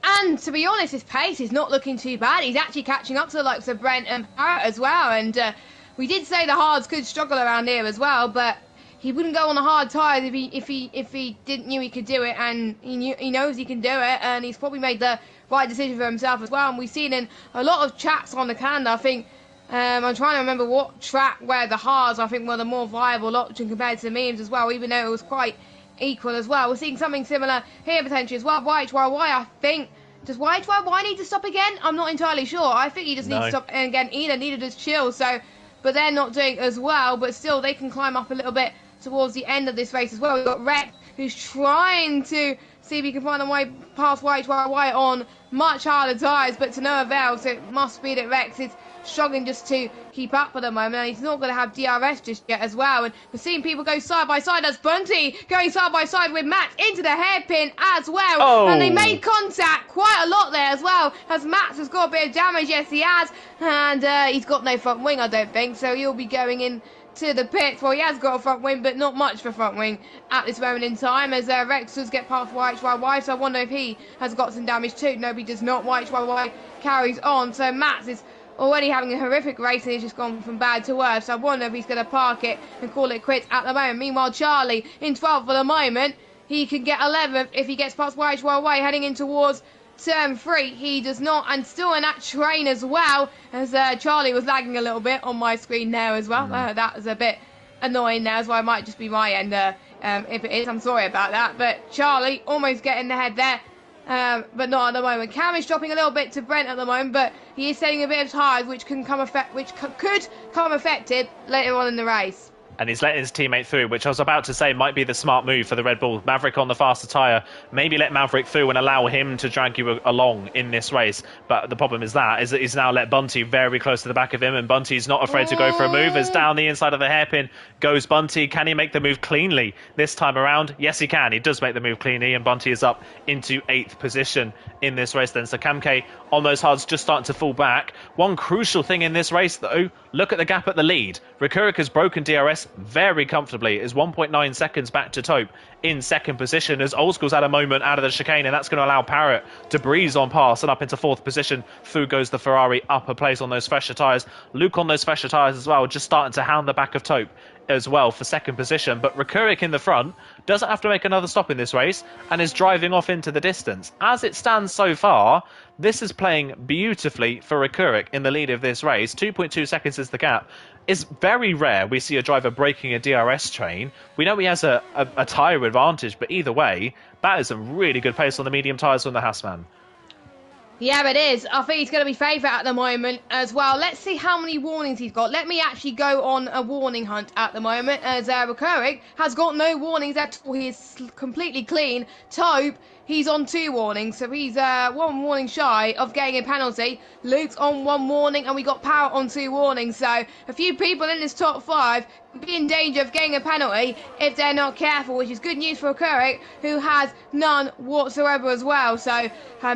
And to be honest, his pace is not looking too bad. He's actually catching up to the likes of Brent and Parrott as well. And we did say the hards could struggle around here as well, but he wouldn't go on the hard tyres if he didn't knew he could do it, and he knows he can do it, and he's probably made the right decision for himself as well. And we've seen in a lot of tracks on the calendar, I think, I'm trying to remember what track where the hards, I think, were the more viable option compared to the mediums as well, even though it was quite equal as well. We're seeing something similar here potentially as well. YHYY, I think, does YHYY need to stop again? I'm not entirely sure. I think he just needs to stop, and again, either need to just chill, so, but they're not doing as well, but still they can climb up a little bit towards the end of this race as well. We've got Rex, who's trying to see if he can find a way past YHYY on much harder tyres, but to no avail, so it must be that Rex is struggling just to keep up at the moment, and he's not going to have DRS just yet as well. And we're seeing people go side by side. That's Bunty going side by side with Max into the hairpin as well. And they made contact quite a lot there as well, as Max has got a bit of damage. Yes, he has, and he's got no front wing, I don't think, so he'll be going in to the pits. Well, he has got a front wing, but not much for front wing at this moment in time, as Rex does get past YHYY, so I wonder if he has got some damage too. No, he does not. YHYY carries on, so Max is already having a horrific race and he's just gone from bad to worse, so I wonder if he's going to park it and call it quits at the moment. Meanwhile, Charlie in 12th for the moment. He can get 11th if he gets past YHYY heading in towards turn 3. He does not, and still in that train as well, as Charlie was lagging a little bit on my screen there as well. That was a bit annoying there as well. It might just be my end if it is. I'm sorry about that, but Charlie almost getting the head there. But not at the moment. Cam is dropping a little bit to Brent at the moment, but he is saving a bit of tyres, which could come affected later on in the race. And he's letting his teammate through, which I was about to say might be the smart move for the Red Bull. Maverick on the faster tyre. Maybe let Maverick through and allow him to drag you along in this race. But the problem is that he's now let Bunty very close to the back of him, and Bunty's not afraid to go for a move. As down the inside of the hairpin goes Bunty. Can he make the move cleanly this time around? Yes, he can. He does make the move cleanly, and Bunty is up into 8th position in this race then. So Camke on those hards just starting to fall back. One crucial thing in this race, though, look at the gap at the lead. Rikurik has broken DRS very comfortably, is 1.9 seconds back to Taupe in 2nd position, as Old School's had a moment out of the chicane, and that's going to allow Parrott to breeze on past and up into 4th position. Through goes the Ferrari, up a place on those fresher tyres. Luke on those fresher tyres as well, just starting to hound the back of Taupe as well for 2nd position. But Rikurik in the front doesn't have to make another stop in this race and is driving off into the distance. As it stands so far, this is playing beautifully for Rikurik in the lead of this race. 2.2 seconds is the gap. It's very rare we see a driver breaking a DRS train. We know he has a tyre advantage, but either way, that is some really good pace on the medium tyres from the Haasman. Yeah, it is. I think he's going to be favourite at the moment as well. Let's see how many warnings he's got. Let me actually go on a warning hunt at the moment, as Rikurik has got no warnings at all. He is completely clean. Taupe, he's on 2 warnings, so he's 1 warning shy of getting a penalty. Luke's on 1 warning, and we got Parrott on 2 warnings. So a few people in this top 5 be in danger of getting a penalty if they're not careful, which is good news for Rikurik, who has none whatsoever as well. So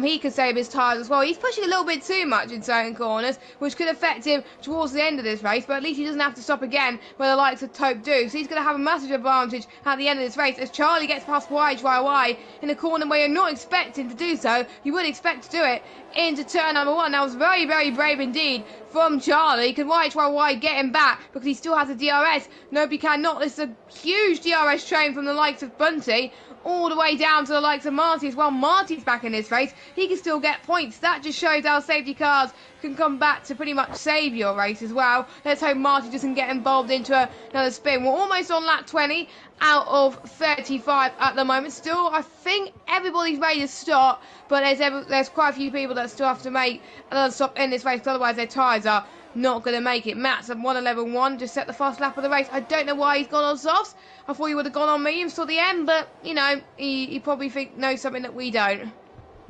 he could save his tyres as well. He's pushing a little bit too much in certain corners, which could affect him towards the end of this race, but at least he doesn't have to stop again where the likes of Taupe do. So he's going to have a massive advantage at the end of this race, as Charlie gets past YHYY in a corner where you're not expecting to do so. You would expect to do it into turn number 1. That was very, very brave indeed from Charlie. Can YHYY get him back because he still has a DRS? Nope, he cannot. This is a huge DRS train from the likes of Bunty all the way down to the likes of Marty as well. Marty's back in this race. He can still get points. That just shows how safety cars can come back to pretty much save your race as well. Let's hope Marty doesn't get involved into another spin. We're almost on lap 20 out of 35 at the moment. Still, I think everybody's ready to stop, but there's quite a few people that still have to make another stop in this race, because otherwise their tyres are not going to make it. Matt's at 1:11.1, just set the fast lap of the race. I don't know why he's gone on softs. I thought he would have gone on mediums till the end, but, you know, he probably knows something that we don't.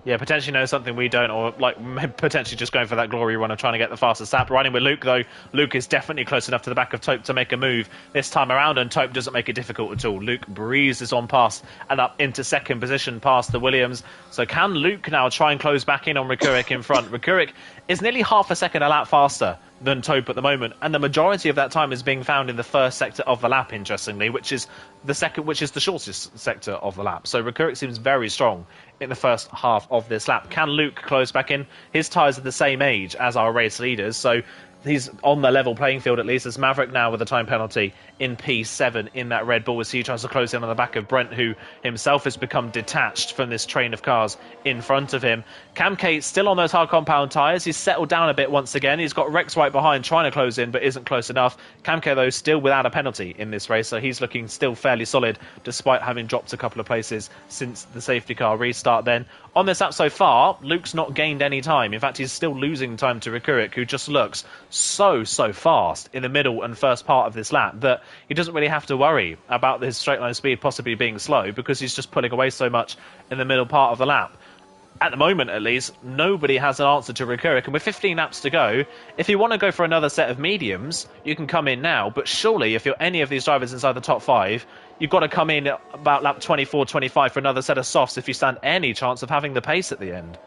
Yeah, potentially knows something we don't, or like potentially just going for that glory run of trying to get the fastest lap. Riding with Luke, though, Luke is definitely close enough to the back of Taupe to make a move this time around, and Taupe doesn't make it difficult at all. Luke breezes on past and up into 2nd position past the Williams. So can Luke now try and close back in on Rikurik in front? Rikurik is nearly half a second a lap faster than Taupe at the moment, and the majority of that time is being found in the first sector of the lap, interestingly, which is the shortest sector of the lap. So Rikurik seems very strong in the first half of this lap. Can Luke close back in? His tyres are the same age as our race leaders, so he's on the level playing field at least. As Maverick now with a time penalty in P7 in that Red Bull as he tries to close in on the back of Brent, who himself has become detached from this train of cars in front of him. Camke still on those hard compound tyres. He's settled down a bit once again. He's got Rex right behind trying to close in but isn't close enough. Camke though still without a penalty in this race, so he's looking still fairly solid despite having dropped a couple of places since the safety car restart. Then on this lap so far, Luke's not gained any time. In fact, he's still losing time to Rikurik, who just looks so fast in the middle and first part of this lap that he doesn't really have to worry about his straight line speed possibly being slow because he's just pulling away so much in the middle part of the lap. At the moment, at least, nobody has an answer to Rikurik, and with 15 laps to go, if you want to go for another set of mediums, you can come in now, but surely if you're any of these drivers inside the top 5, you've got to come in about lap 24, 25 for another set of softs if you stand any chance of having the pace at the end.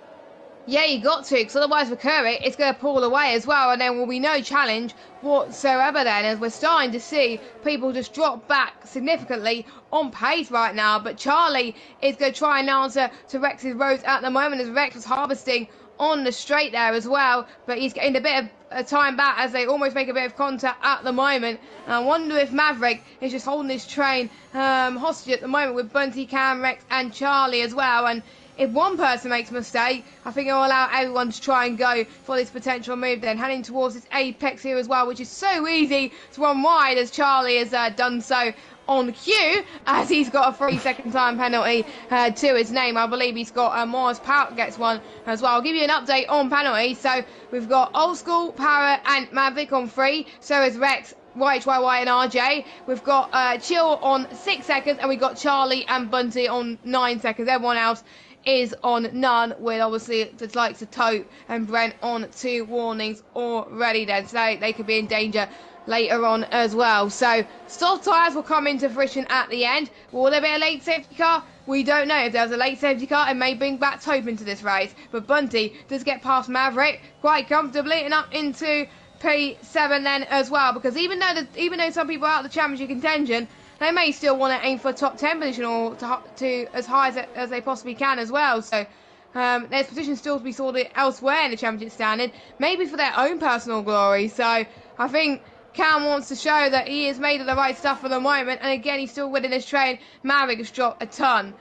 Yeah, you got to, because otherwise Rikurik it's going to pull away as well, and there will be no challenge whatsoever then, as we're starting to see people just drop back significantly on pace right now. But Charlie is going to try and answer to Rex's roads at the moment, as Rex was harvesting on the straight there as well, but he's getting a bit of a time back as they almost make a bit of contact at the moment. And I wonder if Maverick is just holding this train hostage at the moment with Bunty, Cam, Rex and Charlie as well. And if one person makes a mistake, I think it'll allow everyone to try and go for this potential move then, heading towards this apex here as well, which is so easy to run wide, as Charlie has done so on cue, as he's got a 3-second time penalty to his name. I believe he's got Mars Parrot gets one as well. I'll give you an update on penalties. So we've got Old School, Parrot and Maverick on 3, so is Rex, YHYY and RJ. We've got Chill on 6 seconds, and we've got Charlie and Bunty on 9 seconds. Everyone else is on none, with obviously the likes of Tote and Brent on 2 warnings already then, so they could be in danger later on as well. So soft tyres will come into fruition at the end. Will there be a late safety car? We don't know. If there's a late safety car, it may bring back Tope into this race, but Bunty does get past Maverick quite comfortably and up into P7 then as well, because even though some people are out of the championship contention, they may still want to aim for a top 10 position or to as high as they possibly can as well. So there's positions still to be sorted elsewhere in the championship standing, maybe for their own personal glory. So I think Cam wants to show that he is made of the right stuff for the moment, and again he's still winning this train. Maverick has dropped a ton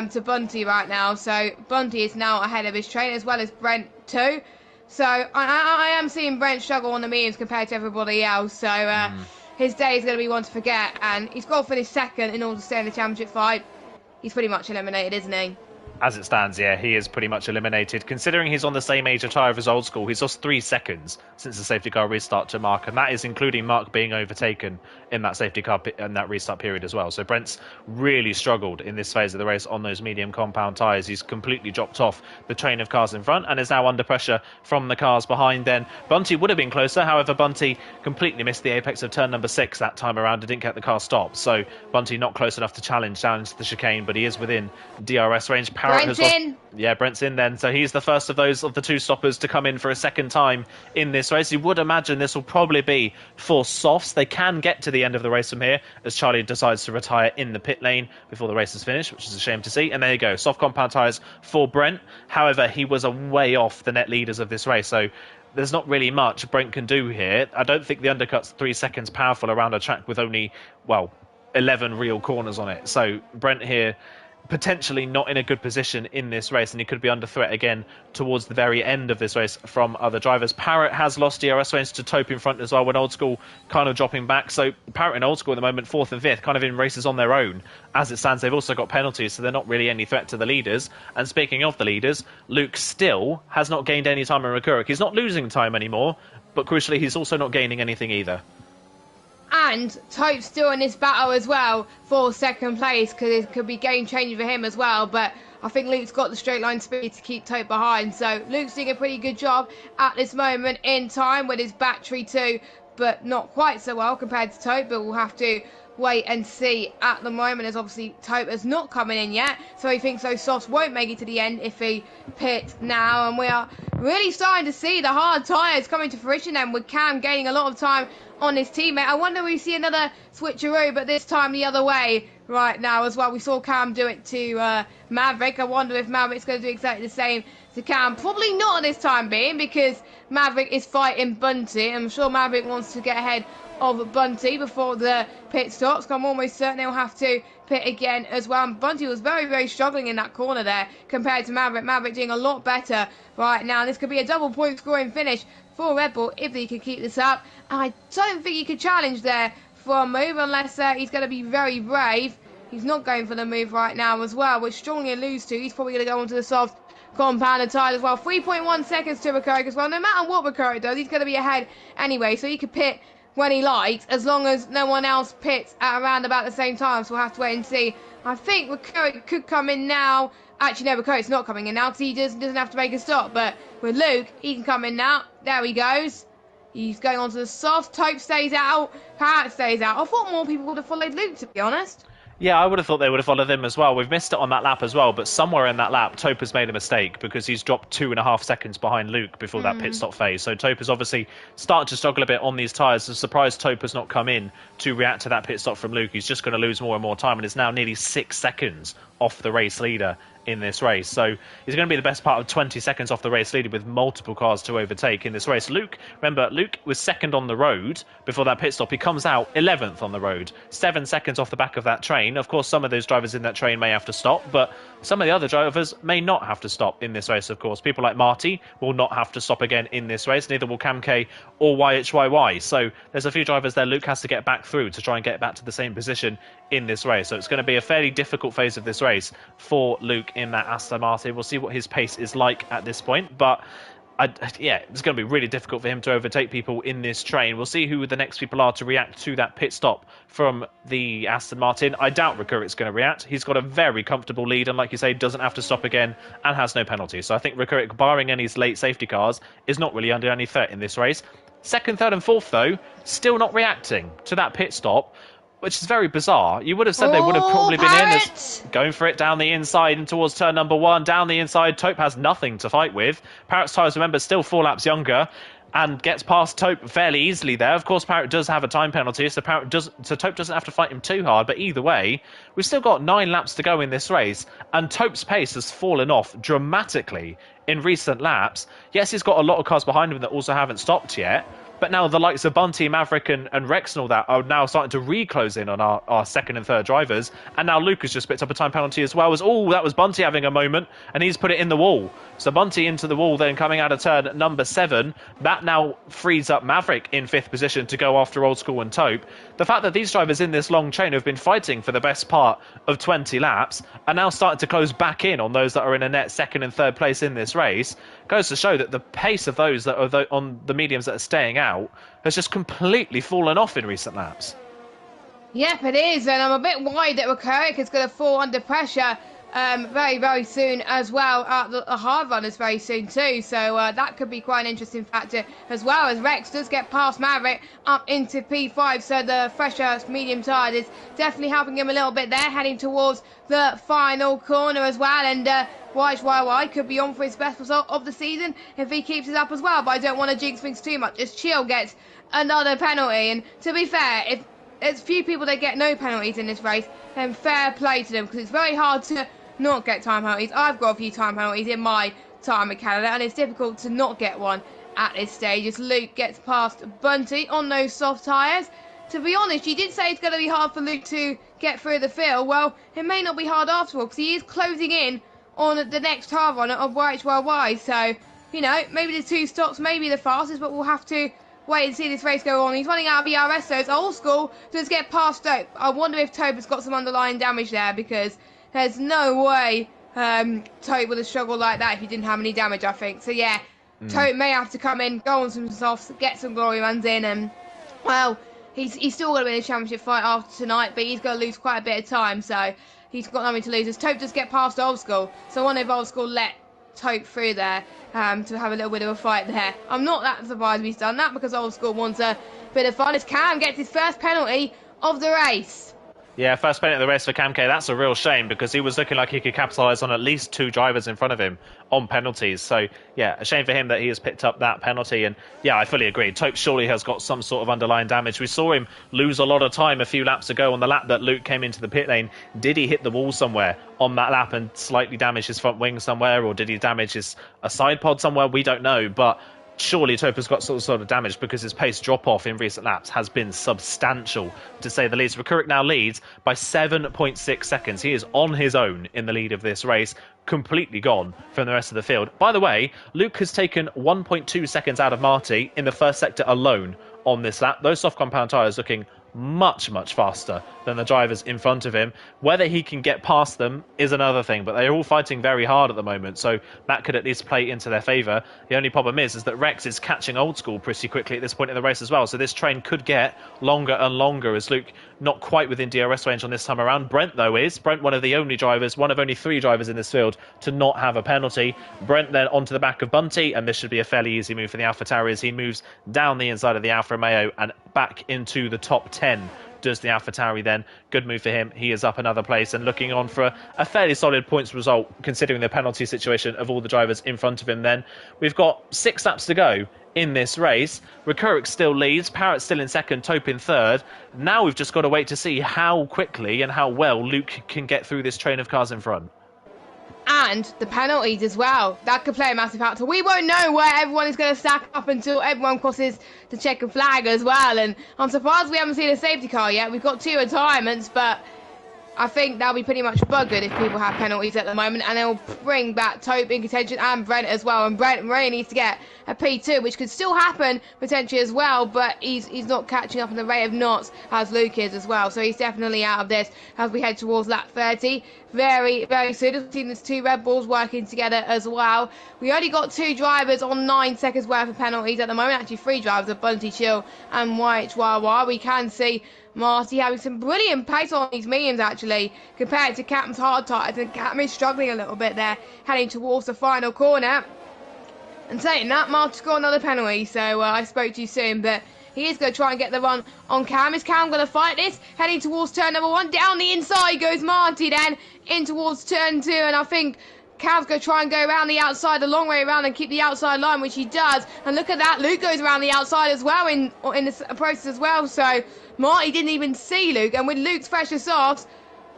to Bunty right now, so Bunty is now ahead of his train, as well as Brent too. So I am seeing Brent struggle on the mediums compared to everybody else, so his day is going to be one to forget, and he's got to finish second in order to stay in the championship fight. He's pretty much eliminated, isn't he? As it stands, yeah, he is pretty much eliminated. Considering he's on the same age of tyre as Old School, he's lost 3 seconds since the safety car restart to Mark, and that is including Mark being overtaken in that safety car and that restart period as well. So Brent's really struggled in this phase of the race on those medium compound tyres. He's completely dropped off the train of cars in front and is now under pressure from the cars behind then. Bunty would have been closer, however Bunty completely missed the apex of turn number 6 that time around and didn't get the car stopped. So Bunty not close enough to challenge down into the chicane, but he is within DRS range. Brent's in. Yeah, Brent's in then. So he's the first of those of the 2 stoppers to come in for a second time in this race. You would imagine this will probably be for softs. They can get to the end of the race from here as Charlie decides to retire in the pit lane before the race is finished, which is a shame to see. And there you go, soft compound tyres for Brent. However, he was a way off the net leaders of this race, so there's not really much Brent can do here. I don't think the undercut's 3 seconds powerful around a track with only, 11 real corners on it. So Brent here potentially not in a good position in this race, and he could be under threat again towards the very end of this race from other drivers. Parrot has lost DRS range to Tope in front as well, when Old School kind of dropping back. So Parrot and Old School at the moment 4th and 5th, kind of in races on their own. As it stands, they've also got penalties, so they're not really any threat to the leaders. And speaking of the leaders, Luke still has not gained any time on Rikurik. He's not losing time anymore, but crucially he's also not gaining anything either. And Tope's still in this battle as well for second place, because it could be game changing for him as well. But I think Luke's got the straight line speed to keep Tope behind. So Luke's doing a pretty good job at this moment in time with his battery too, but not quite so well compared to Tope. But we'll have to wait and see at the moment, as obviously Tope is not coming in yet, so he thinks those softs won't make it to the end if he pit now. And we are really starting to see the hard tyres coming to fruition then, with Cam gaining a lot of time on his teammate. I wonder if we see another switcheroo, but this time the other way right now as well. We saw Cam do it to Maverick. I wonder if Maverick's going to do exactly the same to Cam. Probably not at this time being, because Maverick is fighting Bunty. I'm sure Maverick wants to get ahead of Bunty before the pit stops. I'm almost certain he'll have to pit again as well. And Bunty was very, very struggling in that corner there compared to Maverick. Maverick doing a lot better right now. This could be a double point scoring finish for Red Bull if he can keep this up. And I don't think he could challenge there for a move unless he's going to be very brave. He's not going for the move right now as well, which strongly alludes to he's probably going to go onto the soft compound and tire as well. 3.1 seconds to Recurric as well. No matter what Recurric does, he's going to be ahead anyway, so he could pit when he likes, as long as no one else pits at around about the same time. So we'll have to wait and see. I think Recurric could come in now. Actually, no, Recurric's not coming in now because he doesn't have to make a stop. But with Luke, he can come in now. There he goes. He's going on to the soft. Taupe stays out. Parrot stays out. I thought more people would have followed Luke, to be honest. Yeah, I would have thought they would have followed him as well. We've missed it on that lap as well, but somewhere in that lap, Taupe has made a mistake because he's dropped 2.5 seconds behind Luke before that pit stop phase. So Taupe is obviously starting to struggle a bit on these tyres. I'm surprised Taupe has not come in to react to that pit stop from Luke. He's just going to lose more and more time and is now nearly 6 seconds off the race leader in this race. So he's going to be the best part of 20 seconds off the race leader with multiple cars to overtake in this race. Luke, remember, Luke was second on the road before that pit stop. He comes out 11th on the road, 7 seconds off the back of that train. Of course, some of those drivers in that train may have to stop, but some of the other drivers may not have to stop in this race, of course. People like Marty will not have to stop again in this race, neither will Cam K or YHYY. So there's a few drivers there Luke has to get back through to try and get back to the same position in this race. So it's going to be a fairly difficult phase of this race for Luke in that Aston Martin. We'll see what his pace is like at this point, but yeah, it's going to be really difficult for him to overtake people in this train. We'll see who the next people are to react to that pit stop from the Aston Martin. I doubt Recurric's going to react. He's got a very comfortable lead and, like you say, doesn't have to stop again and has no penalty. So I think Recurric, barring any late safety cars, is not really under any threat in this race. Second, third and fourth, though, still not reacting to that pit stop, which is very bizarre. You would have said they would have probably been in as going for it down the inside and towards turn number 1. Down the inside, Taupe has nothing to fight with. Parrot's tyres, remember, still 4 laps younger and gets past Taupe fairly easily there. Of course, Parrot does have a time penalty, so Taupe doesn't have to fight him too hard. But either way, we've still got 9 laps to go in this race, and Taupe's pace has fallen off dramatically in recent laps. Yes, he's got a lot of cars behind him that also haven't stopped yet, but now the likes of Bunty, Maverick and Rex and all that are now starting to re-close in on our second and third drivers. And now Luke has just picked up a time penalty as well. That was Bunty having a moment, and he's put it in the wall. So Bunty into the wall then coming out of turn number 7. That now frees up Maverick in 5th position to go after Old School and Taupe. The fact that these drivers in this long chain have been fighting for the best part of 20 laps are now starting to close back in on those that are in a net second and third place in this race goes to show that the pace of those that are on the mediums that are staying out has just completely fallen off in recent laps. Yep, it is, and I'm a bit worried that Recurric is going to fall under pressure very, very soon as well. The hard runners very soon too, so that could be quite an interesting factor as well, as Rex does get past Maverick up into P5, so the fresher medium tire is definitely helping him a little bit there, heading towards the final corner as well, and YHYY could be on for his best result of the season if he keeps it up as well, but I don't want to jinx things too much as Chill gets another penalty. And to be fair, if there's few people that get no penalties in this race, then fair play to them, because it's very hard to not get time penalties. I've got a few time penalties in my time at Canada, and it's difficult to not get one at this stage as Luke gets past Bunty on those soft tyres. To be honest, you did say it's going to be hard for Luke to get through the field. Well, it may not be hard after all, because he is closing in on the next hard runner of YHYY. So, you know, maybe the 2 stops may be the fastest, but we'll have to wait and see this race go on. He's running out of ERS, so it's Old School does get past Taupe. I wonder if Taupe has got some underlying damage there, because there's no way Taupe would have struggled like that if he didn't have any damage, I think. So, yeah, Taupe may have to come in, go on some softs, get some glory runs in, and, well, he's still going to be in a championship fight after tonight, but he's going to lose quite a bit of time, so he's got nothing to lose. As Taupe does get past Old School, so I wonder if Old School let Taupe through there to have a little bit of a fight there. I'm not that surprised if he's done that, because Old School wants a bit of fun as Cam gets his first penalty of the race. Yeah, first penalty of the race for Camke. That's a real shame because he was looking like he could capitalise on at least 2 drivers in front of him on penalties. So, yeah, a shame for him that he has picked up that penalty. And, yeah, I fully agree. Tope surely has got some sort of underlying damage. We saw him lose a lot of time a few laps ago on the lap that Luke came into the pit lane. Did he hit the wall somewhere on that lap and slightly damage his front wing somewhere? Or did he damage a side pod somewhere? We don't know. But surely Tope has got sort of damage because his pace drop-off in recent laps has been substantial, to say the least. Rekurik now leads by 7.6 seconds. He is on his own in the lead of this race, completely gone from the rest of the field. By the way, Luke has taken 1.2 seconds out of Marty in the first sector alone on this lap. Those soft compound tyres looking much faster than the drivers in front of him. Whether he can get past them is another thing, but they're all fighting very hard at the moment, so that could at least play into their favour. The only problem is that Rex is catching Old School pretty quickly at this point in the race as well, so this train could get longer and longer as Luke not quite within DRS range on this time around. Brent, though, is. Brent, one of only 3 drivers in this field to not have a penalty. Brent then onto the back of Bunty, and this should be a fairly easy move for the AlphaTauri as he moves down the inside of the Alfa Romeo and back into the top 10. Does the AlphaTauri then. Good move for him. He is up another place and looking on for a fairly solid points result considering the penalty situation of all the drivers in front of him then. We've got 6 laps to go in this race. Rekurik still leads, Parrott still in second, Tope in third. Now we've just got to wait to see how quickly and how well Luke can get through this train of cars in front. And the penalties as well. That could play a massive factor. We won't know where everyone is going to stack up until everyone crosses the checkered flag as well. And I'm surprised we haven't seen a safety car yet. We've got 2 retirements, but I think they'll be pretty much buggered if people have penalties at the moment, and they'll bring back Tope in contention and Brent as well. And Brent really needs to get a P2, which could still happen potentially as well, but he's not catching up in the rate of knots as Luke is as well. So he's definitely out of this as we head towards lap 30. Very soon. We've seen these 2 Red Bulls working together as well. We only got 2 drivers on 9 seconds worth of penalties at the moment. Actually 3 drivers of Bunty, Chill and White Wawa. We can see Marty having some brilliant pace on these mediums actually, compared to Captain's hard tires, and Captain is struggling a little bit there, heading towards the final corner. And saying that, Marty's got another penalty, so I spoke to you soon, but he is going to try and get the run on Cam. Is Cam going to fight this? Heading towards turn number 1, down the inside goes Marty then, in towards turn 2, and I think Cam's going to try and go around the outside, the long way around, and keep the outside line, which he does. And look at that, Luke goes around the outside as well in this process as well. So Marty didn't even see Luke, and with Luke's fresher softs,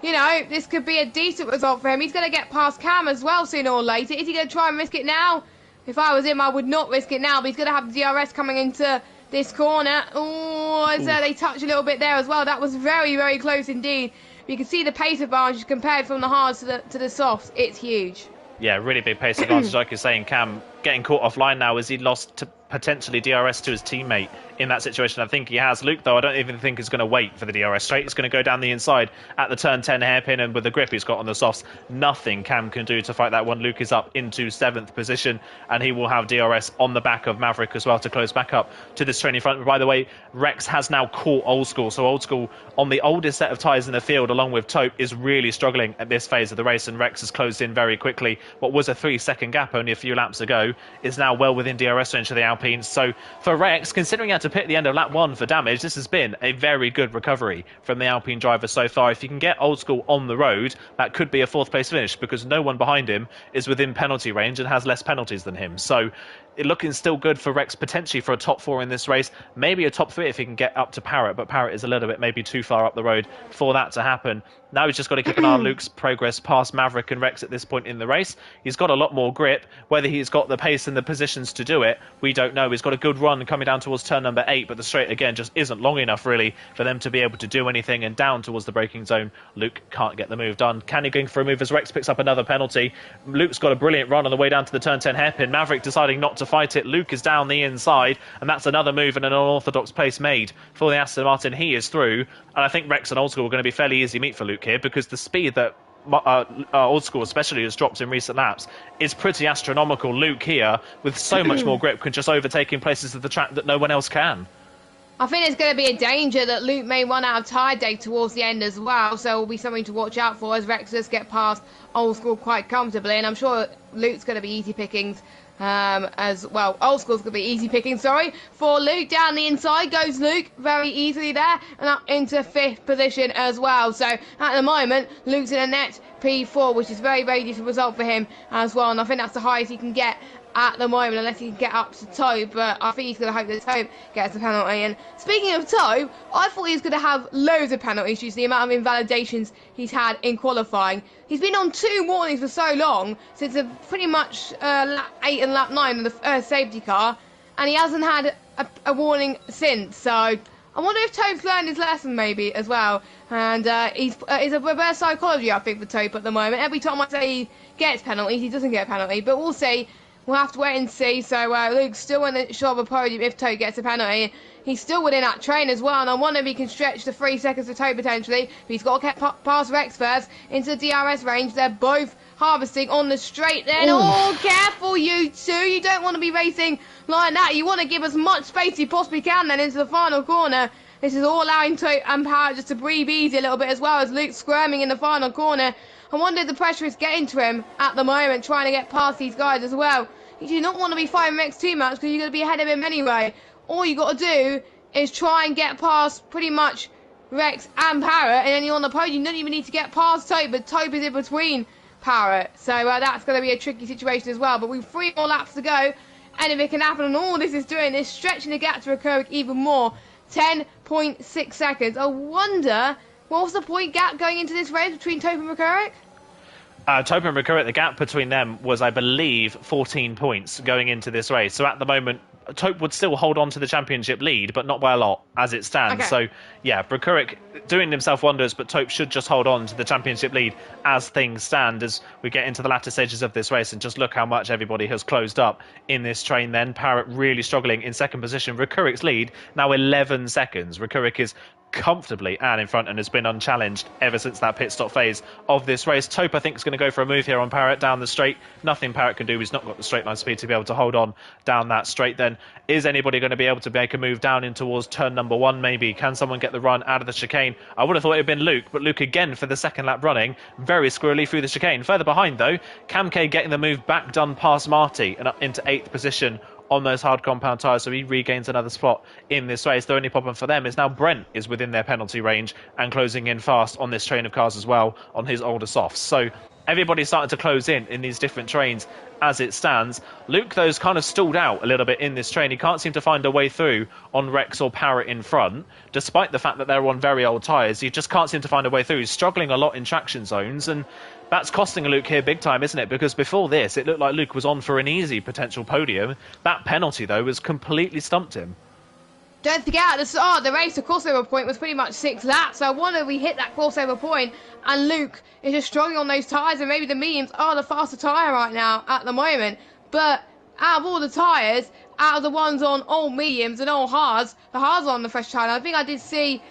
you know, this could be a decent result for him. He's going to get past Cam as well sooner or later. Is he going to try and risk it now? If I was him, I would not risk it now, but he's going to have DRS coming into this corner. Oh, so they touch a little bit there as well. That was very close indeed. You can see the pace advantage compared from the hards to the softs. It's huge. Yeah, really big pace advantage, like you're saying. Cam getting caught offline now as he lost to potentially DRS to his teammate in that situation. I think he has. Luke, though, I don't even think is going to wait for the DRS straight. He's going to go down the inside at the turn 10 hairpin, and with the grip he's got on the softs, nothing Cam can do to fight that one. Luke is up into 7th position, and he will have DRS on the back of Maverick as well to close back up to this train in front. By the way, Rex has now caught Old School, so Old School on the oldest set of tyres in the field, along with Tope, is really struggling at this phase of the race, and Rex has closed in very quickly. What was a 3-second gap only a few laps ago is now well within DRS range for the Alpines. So for Rex, considering he had to pit at the end of lap 1 for damage, this has been a very good recovery from the Alpine driver so far. If you can get Old School on the road, that could be a 4th place finish, because no one behind him is within penalty range and has less penalties than him. So it looking still good for Rex, potentially for a top 4 in this race, maybe a top 3 if he can get up to Parrott, but Parrott is a little bit maybe too far up the road for that to happen. Now he's just got to keep an eye on Luke's progress past Maverick and Rex at this point in the race. He's got a lot more grip. Whether he's got the pace and the positions to do it, we don't know. He's got a good run coming down towards turn number 8, but the straight, again, just isn't long enough, really, for them to be able to do anything. And down towards the braking zone, Luke can't get the move done. Can he going for a move as Rex picks up another penalty? Luke's got a brilliant run on the way down to the turn 10 hairpin. Maverick deciding not to fight it. Luke is down the inside, and that's another move and an unorthodox pace made for the Aston Martin. He is through, and I think Rex and Old School are going to be fairly easy meat for Luke here, because the speed that Old School especially has dropped in recent laps is pretty astronomical. Luke here, with so much more grip, can just overtake in places of the track that no one else can. I think there's going to be a danger that Luke may run out of tyre day towards the end as well, so it will be something to watch out for as Rex does get past Old School quite comfortably, and I'm sure Luke's going to be easy pickings as well. Old school's going to be easy picking, sorry. For Luke, down the inside goes Luke very easily there, and up into 5th position as well. So at the moment, Luke's in a net P4, which is very, very different result for him as well. And I think that's the highest he can get at the moment, unless he can get up to Tobe, but I think he's going to hope that Tobe gets the penalty. And speaking of Tobe, I thought he was going to have loads of penalties due to the amount of invalidations he's had in qualifying. He's been on 2 warnings for so long, since pretty much lap 8 and lap 9 of the safety car, and he hasn't had a warning since. So I wonder if Tobe's learned his lesson maybe as well. And he's a reverse psychology, I think, for Tobe at the moment. Every time I say he gets penalties, he doesn't get a penalty, but we'll see. We'll have to wait and see. So Luke's still in the short of a podium if Tobe gets a penalty. He's still within that train as well, and I wonder if he can stretch to 3 seconds for Tobe potentially. But he's got to get past Rex first into the DRS range. They're both harvesting on the straight then. Ooh. Oh, careful you two. You don't want to be racing like that. You want to give as much space you possibly can then into the final corner. This is all allowing Tobe and Parrott just to breathe easy a little bit as well as Luke's squirming in the final corner. I wonder if the pressure is getting to him at the moment, trying to get past these guys as well. You do not want to be fighting Rex too much because you're going to be ahead of him anyway. All you got to do is try and get past pretty much Rex and Parrott, and then you're on the podium. You don't even need to get past Tobe, but Tobe is in between Parrott. So that's going to be a tricky situation as well. But we've 3 more laps to go. Anything can happen, and all this is doing is stretching the gap to Recurric even more. 10.6 seconds. I wonder, what was the point gap going into this race between Tobe and Recurric? Tobe and Recurric, the gap between them was, I believe, 14 points going into this race. So at the moment, Tobe would still hold on to the championship lead, but not by a lot as it stands. Okay. So, yeah, Recurric doing himself wonders, but Tobe should just hold on to the championship lead as things stand as we get into the latter stages of this race. And just look how much everybody has closed up in this train then. Parrott really struggling in 2nd position. Recurric's lead now 11 seconds. Recurric is comfortably and in front and has been unchallenged ever since that pit stop phase of this race. Tobe, I think, is going to go for a move here on Parrott down the straight. Nothing Parrott can do. He's not got the straight line speed to be able to hold on down that straight then. Is anybody going to be able to make a move down in towards turn number 1 maybe? Can someone get the run out of the chicane? I would have thought it would have been Luke, but Luke again for the 2nd lap running. Very squirrely through the chicane. Further behind though, Cam K getting the move back done past Marty and up into 8th position on those hard compound tyres, so he regains another spot in this race. The only problem for them is now Brent is within their penalty range and closing in fast on this train of cars as well on his older softs. So everybody's starting to close in these different trains as it stands. Luke, though, is kind of stalled out a little bit in this train. He can't seem to find a way through on Rex or Parrott in front, despite the fact that they're on very old tyres. He just can't seem to find a way through. He's struggling a lot in traction zones, and that's costing Luke here big time, isn't it? Because before this, it looked like Luke was on for an easy potential podium. That penalty, though, has completely stumped him. Don't forget, at the start of the race, the crossover point was pretty much 6 laps. So I wonder if we hit that crossover point and Luke is just struggling on those tyres, and maybe the mediums are the faster tyre right now at the moment. But out of all the tyres, out of the ones on old mediums and old hards, the hards are on the fresh tyre. I think I did see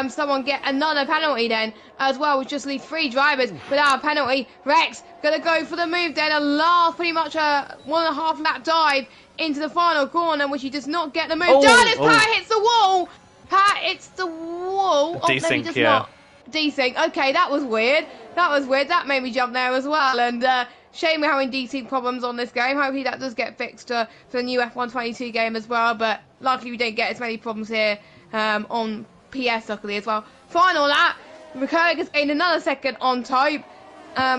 someone get another penalty then as well, which just leaves 3 drivers without a penalty. Rex going to go for the move then, a last pretty much a 1.5 lap dive into the final corner, which he does not get the move. Parrott hits the wall. Parrott hits the wall. Desync, yeah. Desync. Okay, that was weird. That made me jump there as well. And shame we're having desync problems on this game. Hopefully that does get fixed for the new F122 game as well. But luckily we don't get as many problems here on PS, luckily as well. Final lap. Recurric has gained another second on Tobe.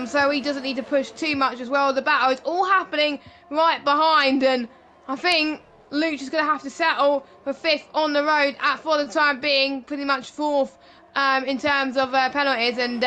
So he doesn't need to push too much as well. The battle is all happening right behind, and I think Luke's just going to have to settle for 5th on the road for the time being, pretty much 4th in terms of penalties. And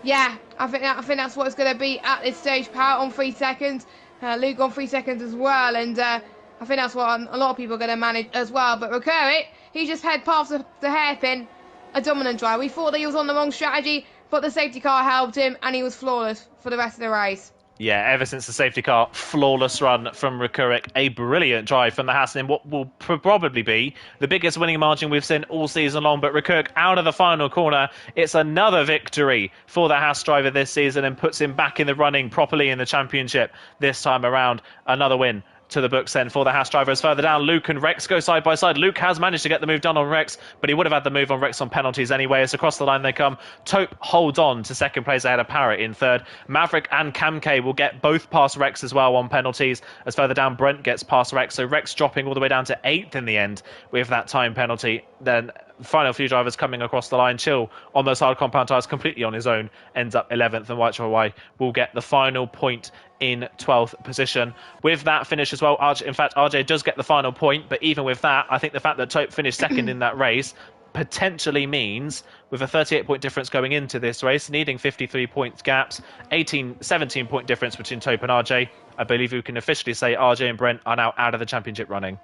yeah, I think that's what it's going to be at this stage. Parrott on 3 seconds, Luke on 3 seconds as well, and I think that's what a lot of people are going to manage as well. But Recurric, he just head past the hairpin, a dominant drive. We thought that he was on the wrong strategy, but the safety car helped him, and he was flawless for the rest of the race. Yeah, ever since the safety car, flawless run from Recurric. A brilliant drive from the Haas in what will probably be the biggest winning margin we've seen all season long. But Recurric out of the final corner. It's another victory for the Haas driver this season and puts him back in the running properly in the championship this time around. Another win to the books then for the Haas drivers. Further down, Luke and Rex go side by side. Luke has managed to get the move done on Rex, but he would have had the move on Rex on penalties anyway. As across the line they come. Taupe holds on to second place ahead of Parrot in third. Maverick and Camke will get both past Rex as well on penalties. As further down, Brent gets past Rex. So Rex dropping all the way down to 8th in the end with that time penalty. Then final few drivers coming across the line. Chill on those hard compound tyres completely on his own ends up 11th, and White Hawaii will get the final point in 12th position. With that finish as well, in fact, RJ does get the final point, but even with that, I think the fact that Taupe finished second in that race potentially means, with a 38-point difference going into this race, needing 53 points gaps, 17-point difference between Taupe and RJ, I believe we can officially say RJ and Brent are now out of the championship running.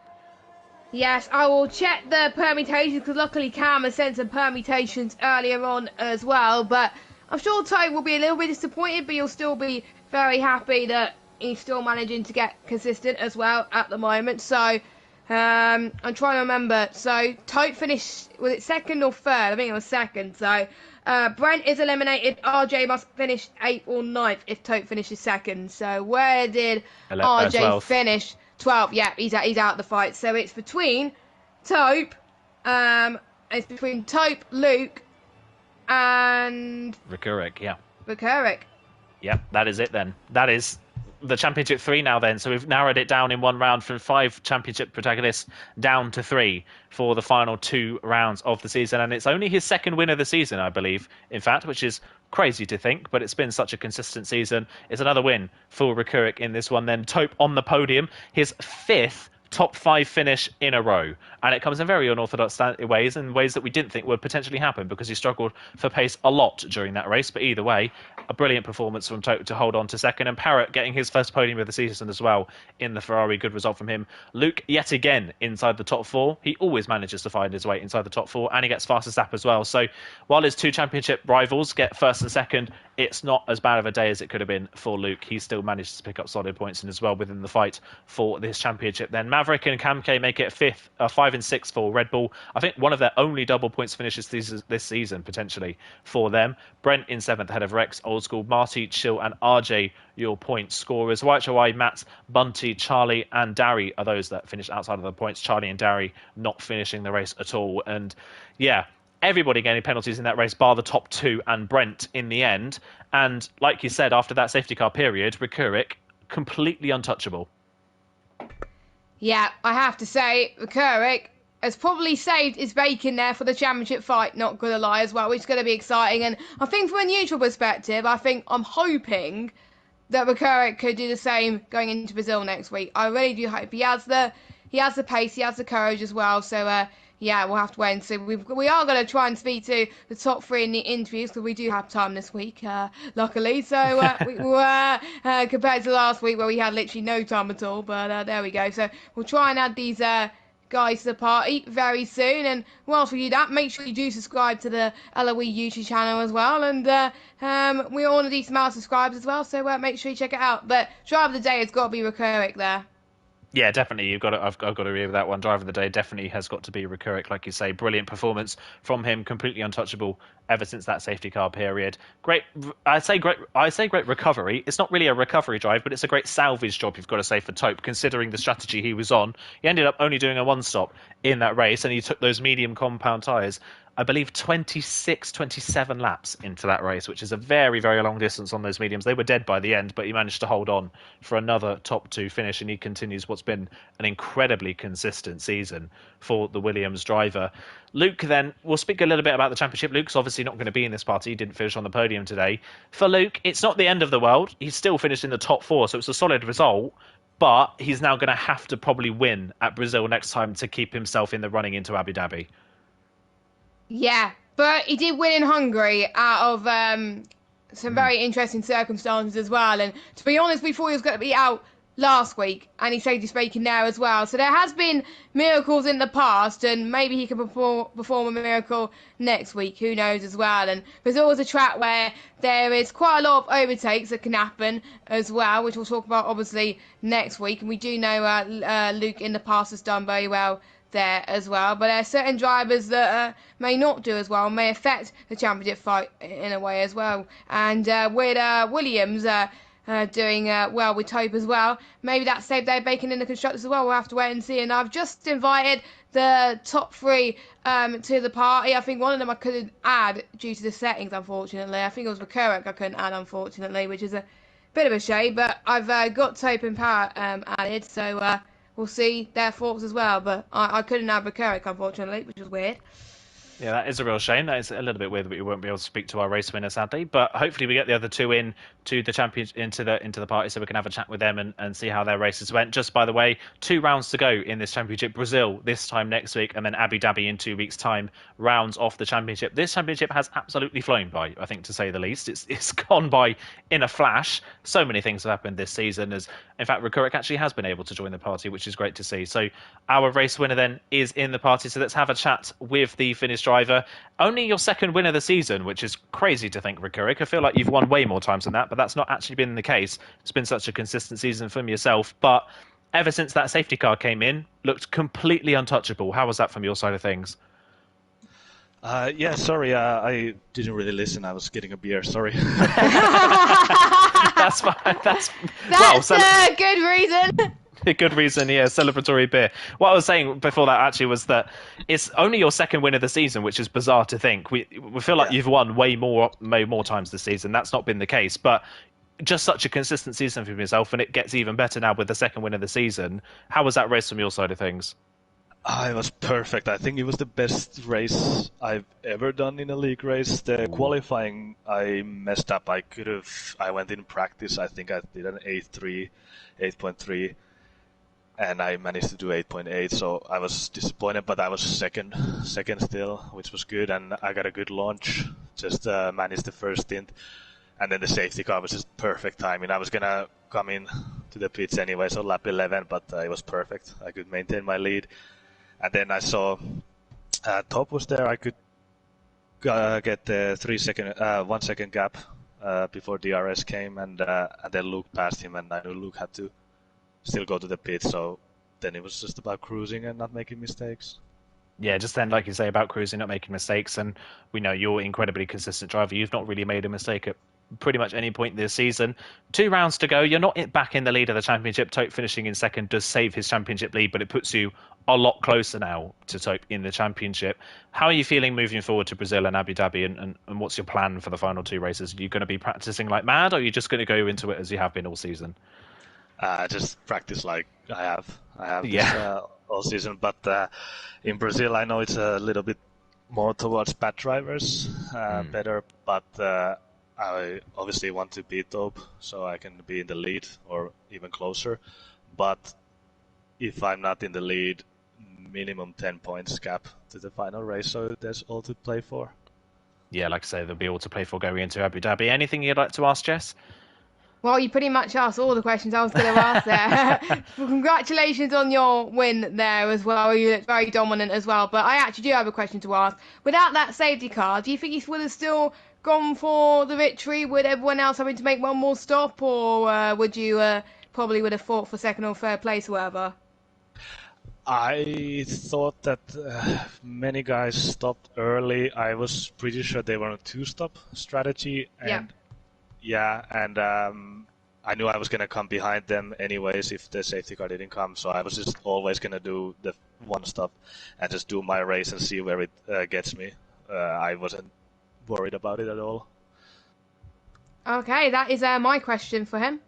Yes, I will check the permutations, because luckily Cam has sent some permutations earlier on as well, but I'm sure Taupe will be a little bit disappointed, but he'll still be very happy that he's still managing to get consistent as well at the moment. So I'm trying to remember. So Taupe finished, was it second or third? I think it was second. So Brent is eliminated. RJ must finish 8th or 9th if Taupe finishes second. So where did RJ 12th. finish? 12th. Yeah, he's out of the fight. So it's between Taupe, Luke, and Rikurik, yeah. Rikurik. Yeah, that is it then. That is the championship 3 now then. So we've narrowed it down in one round from 5 championship protagonists down to 3 for the final 2 rounds of the season. And it's only his second win of the season, I believe, in fact, which is crazy to think, but it's been such a consistent season. It's another win for Rikurik in this one then. Taupe on the podium, his 5th top 5 finish in a row, and it comes in very unorthodox ways, and ways that we didn't think would potentially happen, because he struggled for pace a lot during that race. But either way, a brilliant performance from Taupe to hold on to second, and Parrot getting his first podium of the season as well in the Ferrari. Good result from him. Luke yet again inside the top 4. He always manages to find his way inside the top 4, and he gets fastest lap as well. So while his 2 championship rivals get first and second, it's not as bad of a day as it could have been for Luke. He still managed to pick up solid points and as well within the fight for this championship. Then Maverick and Camke make it 5th, 5 and 6 for Red Bull. I think one of their only double points finishes this season, potentially, for them. Brent in 7th ahead of Rex, Old School, Marty, Chill and RJ, your point scorers. White Hawaii, Matt, Bunty, Charlie and Darry are those that finished outside of the points. Charlie and Darry not finishing the race at all. And yeah, everybody getting penalties in that race, bar the top 2 and Brent in the end. And like you said, after that safety car period, Rikurik, completely untouchable. Yeah, I have to say, Rikurik has probably saved his bacon there for the championship fight, not gonna lie as well, which is going to be exciting. And I think from a neutral perspective, I'm hoping that Rikurik could do the same going into Brazil next week. I really do hope. He has the pace, he has the courage as well. So yeah, we'll have to wait and see. We are going to try and speak to the top 3 in the interviews, because we do have time this week, luckily. So compared to last week where we had literally no time at all. But there we go. So we'll try and add these guys to the party very soon. And whilst we do that, make sure you do subscribe to the LOE YouTube channel as well. And we're on a decent amount of subscribers as well. So make sure you check it out. But driver of the day has got to be Rikurik there. Yeah, definitely. I've got to agree with that one. Driver of the day definitely has got to be Rikurik, like you say. Brilliant performance from him, completely untouchable ever since that safety car period. I say great recovery. It's not really a recovery drive, but it's a great salvage job, you've got to say, for Taupe, considering the strategy he was on. He ended up only doing a 1-stop in that race, and he took those medium compound tyres, I believe 27 laps into that race, which is a very, very long distance on those mediums. They were dead by the end, but he managed to hold on for another top 2 finish, and he continues what's been an incredibly consistent season for the Williams driver. Luke, then, we'll speak a little bit about the championship. Luke's obviously not going to be in this party. He didn't finish on the podium today. For Luke, it's not the end of the world. He's still finished in the top 4, so it's a solid result, but he's now going to have to probably win at Brazil next time to keep himself in the running into Abu Dhabi. Yeah, but he did win in Hungary out of some very interesting circumstances as well. And to be honest, we thought he was going to be out last week, and he saved his bacon there as well. So there has been miracles in the past, and maybe he can perform a miracle next week. Who knows as well. And there's always a track where there is quite a lot of overtakes that can happen as well, which we'll talk about obviously next week. And we do know Luke in the past has done very well there as well, but there are certain drivers that may not do as well, may affect the championship fight in a way as well. And with Williams, doing well with Tope as well. Maybe that saved their bacon in the constructors as well. We'll have to wait and see. And I've just invited the top three to the party. I think one of them I couldn't add due to the settings, unfortunately. I think it was Recurrent I couldn't add, unfortunately, which is a bit of a shame. But I've got Tope and Parrot added, so we'll see their thoughts as well. But I couldn't add Recurrent, unfortunately, which was weird. Yeah, that is a real shame. That is a little bit weird that we won't be able to speak to our race winner, sadly. But hopefully we get the other two in to the champions into the party, so we can have a chat with them and see how their races went. Just by the way, 2 rounds to go in this championship. Brazil this time next week, and then Abu Dhabi in 2 weeks' time. Rounds off the championship. This championship has absolutely flown by, I think, to say the least. It's gone by in a flash. So many things have happened this season. As in fact, Recurrent actually has been able to join the party, which is great to see. So our race winner then is in the party. So let's have a chat with the Finnish driver. Only your second win of the season, which is crazy to think, Recurrent. I feel like you've won way more times than that, but that's not actually been the case. It's been such a consistent season from yourself. But ever since that safety car came in, looked completely untouchable. How was that from your side of things? Yeah, sorry, I didn't really listen. I was getting a beer. Sorry. That's fine. That's a good reason. A good reason, yeah, celebratory beer. What I was saying before that actually was that it's only your second win of the season, which is bizarre to think. We feel like you've won way more times this season. That's not been the case, but just such a consistent season for yourself, and it gets even better now with the second win of the season. How was that race from your side of things? It was perfect. I think it was the best race I've ever done in a league race. The qualifying, I messed up. I went in practice. I think I did an 8.3, and I managed to do 8.8. So I was disappointed, but I was second still, which was good. And I got a good launch. Just managed the first stint, and then the safety car was just perfect timing. I was gonna come in to the pits anyway, so lap 11, but it was perfect. I could maintain my lead. And then I saw Top was there. I could get the 1 second gap before DRS came, and then Luke passed him, and I knew Luke had to still go to the pit. So then it was just about cruising and not making mistakes. Yeah, just then, like you say, about cruising, not making mistakes, and we know you're an incredibly consistent driver. You've not really made a mistake at pretty much any point this season. 2 rounds to go. You're not back in the lead of the championship. Tope finishing in second does save his championship lead, but it puts you a lot closer now to Tope in the championship. How are you feeling moving forward to Brazil and Abu Dhabi, and what's your plan for the final 2 races? Are you going to be practicing like mad, or are you just going to go into it as you have been all season? Just practice like I have this, all season, but in Brazil I know it's a little bit more towards bad drivers, better, but I obviously want to beat Tope so I can be in the lead or even closer. But if I'm not in the lead, minimum 10 points gap to the final race, so there's all to play for. Yeah, like I say, there'll be all to play for going into Abu Dhabi. Anything you'd like to ask, Jess? Well, you pretty much asked all the questions I was going to ask there. Well, congratulations on your win there as well. You looked very dominant as well. But I actually do have a question to ask. Without that safety car, do you think you would have still gone for the victory with everyone else having to make one more stop? Or would you probably would have fought for second or third place or whatever? I thought that many guys stopped early. I was pretty sure they were on a 2-stop strategy. And I knew I was going to come behind them anyways if the safety car didn't come, so I was just always going to do the 1 stop and just do my race and see where it gets me. I wasn't worried about it at all. Okay, that is my question for him.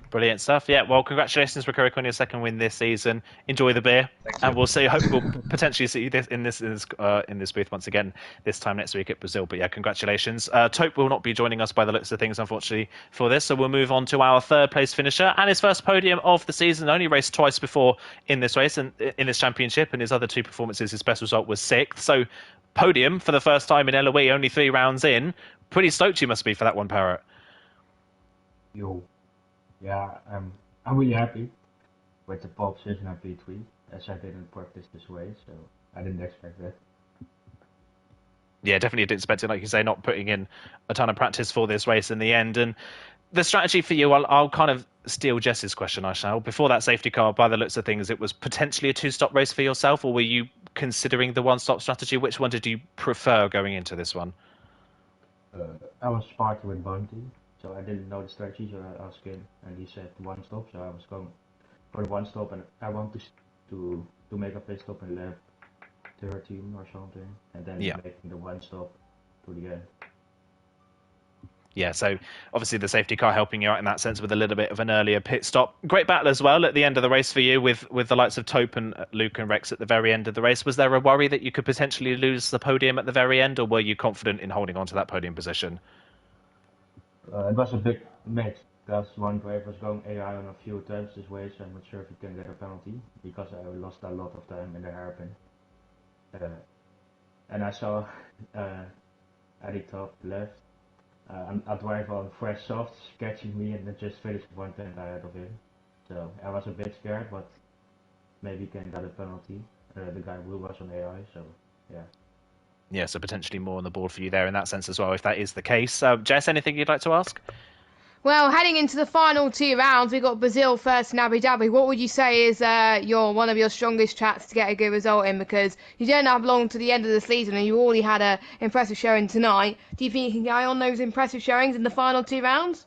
Brilliant stuff. Yeah, well, congratulations, Recurrent, on your second win this season. Enjoy the beer, and we'll see. Hope we'll potentially see you in this booth once again this time next week at Brazil. But yeah, congratulations. Tope will not be joining us by the looks of things, unfortunately, for this. So we'll move on to our third place finisher and his first podium of the season. Only raced twice before in this race and in this championship, and his other 2 performances, his best result was 6th. So podium for the first time in LOE, only 3 rounds in. Pretty stoked you must be for that one, Parrot. Yo. Yeah, I'm really happy with the pole position at P3, as I didn't practice this way, so I didn't expect that. Yeah, definitely didn't expect it, like you say, not putting in a ton of practice for this race in the end. And the strategy for you, I'll kind of steal Jess's question, I shall. Before that safety car, by the looks of things, it was potentially a 2-stop race for yourself, or were you considering the 1-stop strategy? Which one did you prefer going into this one? I was sparking with Bounty, So I didn't know the strategy, so I asked him, and he said one stop. So I was going for the one stop, and I want to make a pit stop in lap 13 or something, and then making the one stop to the end. Yeah, so obviously the safety car helping you out in that sense with a little bit of an earlier pit stop. Great battle as well at the end of the race for you with the likes of Taupe and Luke and Rex at the very end of the race. Was there a worry that you could potentially lose the podium at the very end, or were you confident in holding on to that podium position? It was a big mix because one driver was going AI on a few times this way, so I'm not sure if he can get a penalty because I lost a lot of time in the hairpin. And I saw at the top left. A driver on fresh softs catching me and then just finished 1 tenth ahead of him. So I was a bit scared, but maybe he can get a penalty. The guy Will was on AI, so yeah. Yeah, so potentially more on the board for you there in that sense as well, if that is the case. Jess, anything you'd like to ask? Well, heading into the final 2 rounds, we've got Brazil first in Abu Dhabi. What would you say is one of your strongest tracks to get a good result in? Because you don't have long to the end of the season and you already had an impressive showing tonight. Do you think you can carry on those impressive showings in the final 2 rounds?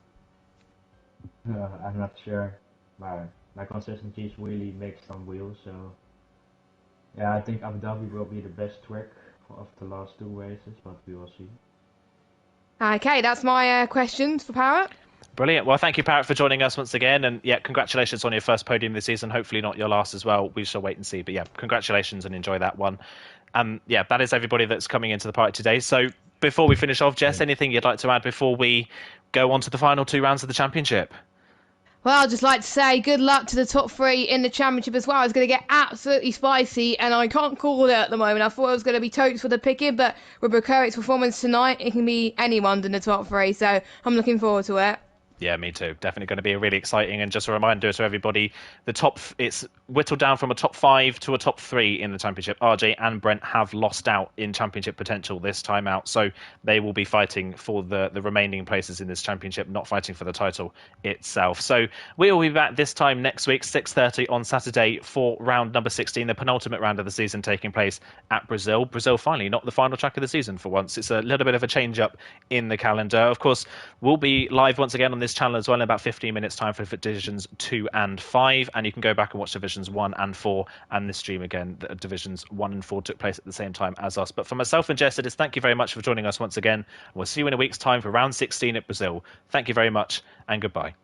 I'm not sure. My consistency is really mixed on wheels, so yeah, I think Abu Dhabi will be the best track of the last 2 races, but we will see. Okay, that's my questions for Parrot. Brilliant. Well, thank you, Parrot, for joining us once again. And yeah, congratulations on your first podium this season. Hopefully not your last as well. We shall wait and see. But yeah, congratulations and enjoy that one. Yeah, that is everybody that's coming into the party today. So before we finish off, Jess, anything you'd like to add before we go on to the final 2 rounds of the championship? Well, I'd just like to say good luck to the top 3 in the championship as well. It's going to get absolutely spicy, and I can't call it at the moment. I thought it was going to be Totes for the picking, but with Bukaric's performance tonight, it can be anyone in the top 3, so I'm looking forward to it. Yeah, me too. Definitely going to be really exciting. And just a reminder to everybody, it's whittled down from a top 5 to a top 3 in the championship. RJ and Brent have lost out in championship potential this time out, so they will be fighting for the remaining places in this championship, not fighting for the title itself. So we will be back this time next week, 6:30 on Saturday for round number 16, the penultimate round of the season taking place at Brazil. Brazil finally not the final track of the season for once. It's a little bit of a change up in the calendar. Of course, we'll be live once again on this channel as well in about 15 minutes time for divisions 2 and 5, and you can go back and watch divisions 1 and 4 and this stream again. The divisions 1 and 4 took place at the same time as us. But for myself and Jess, it is thank you very much for joining us once again. We'll see you in a week's time for round 16 at Brazil. Thank you very much and goodbye.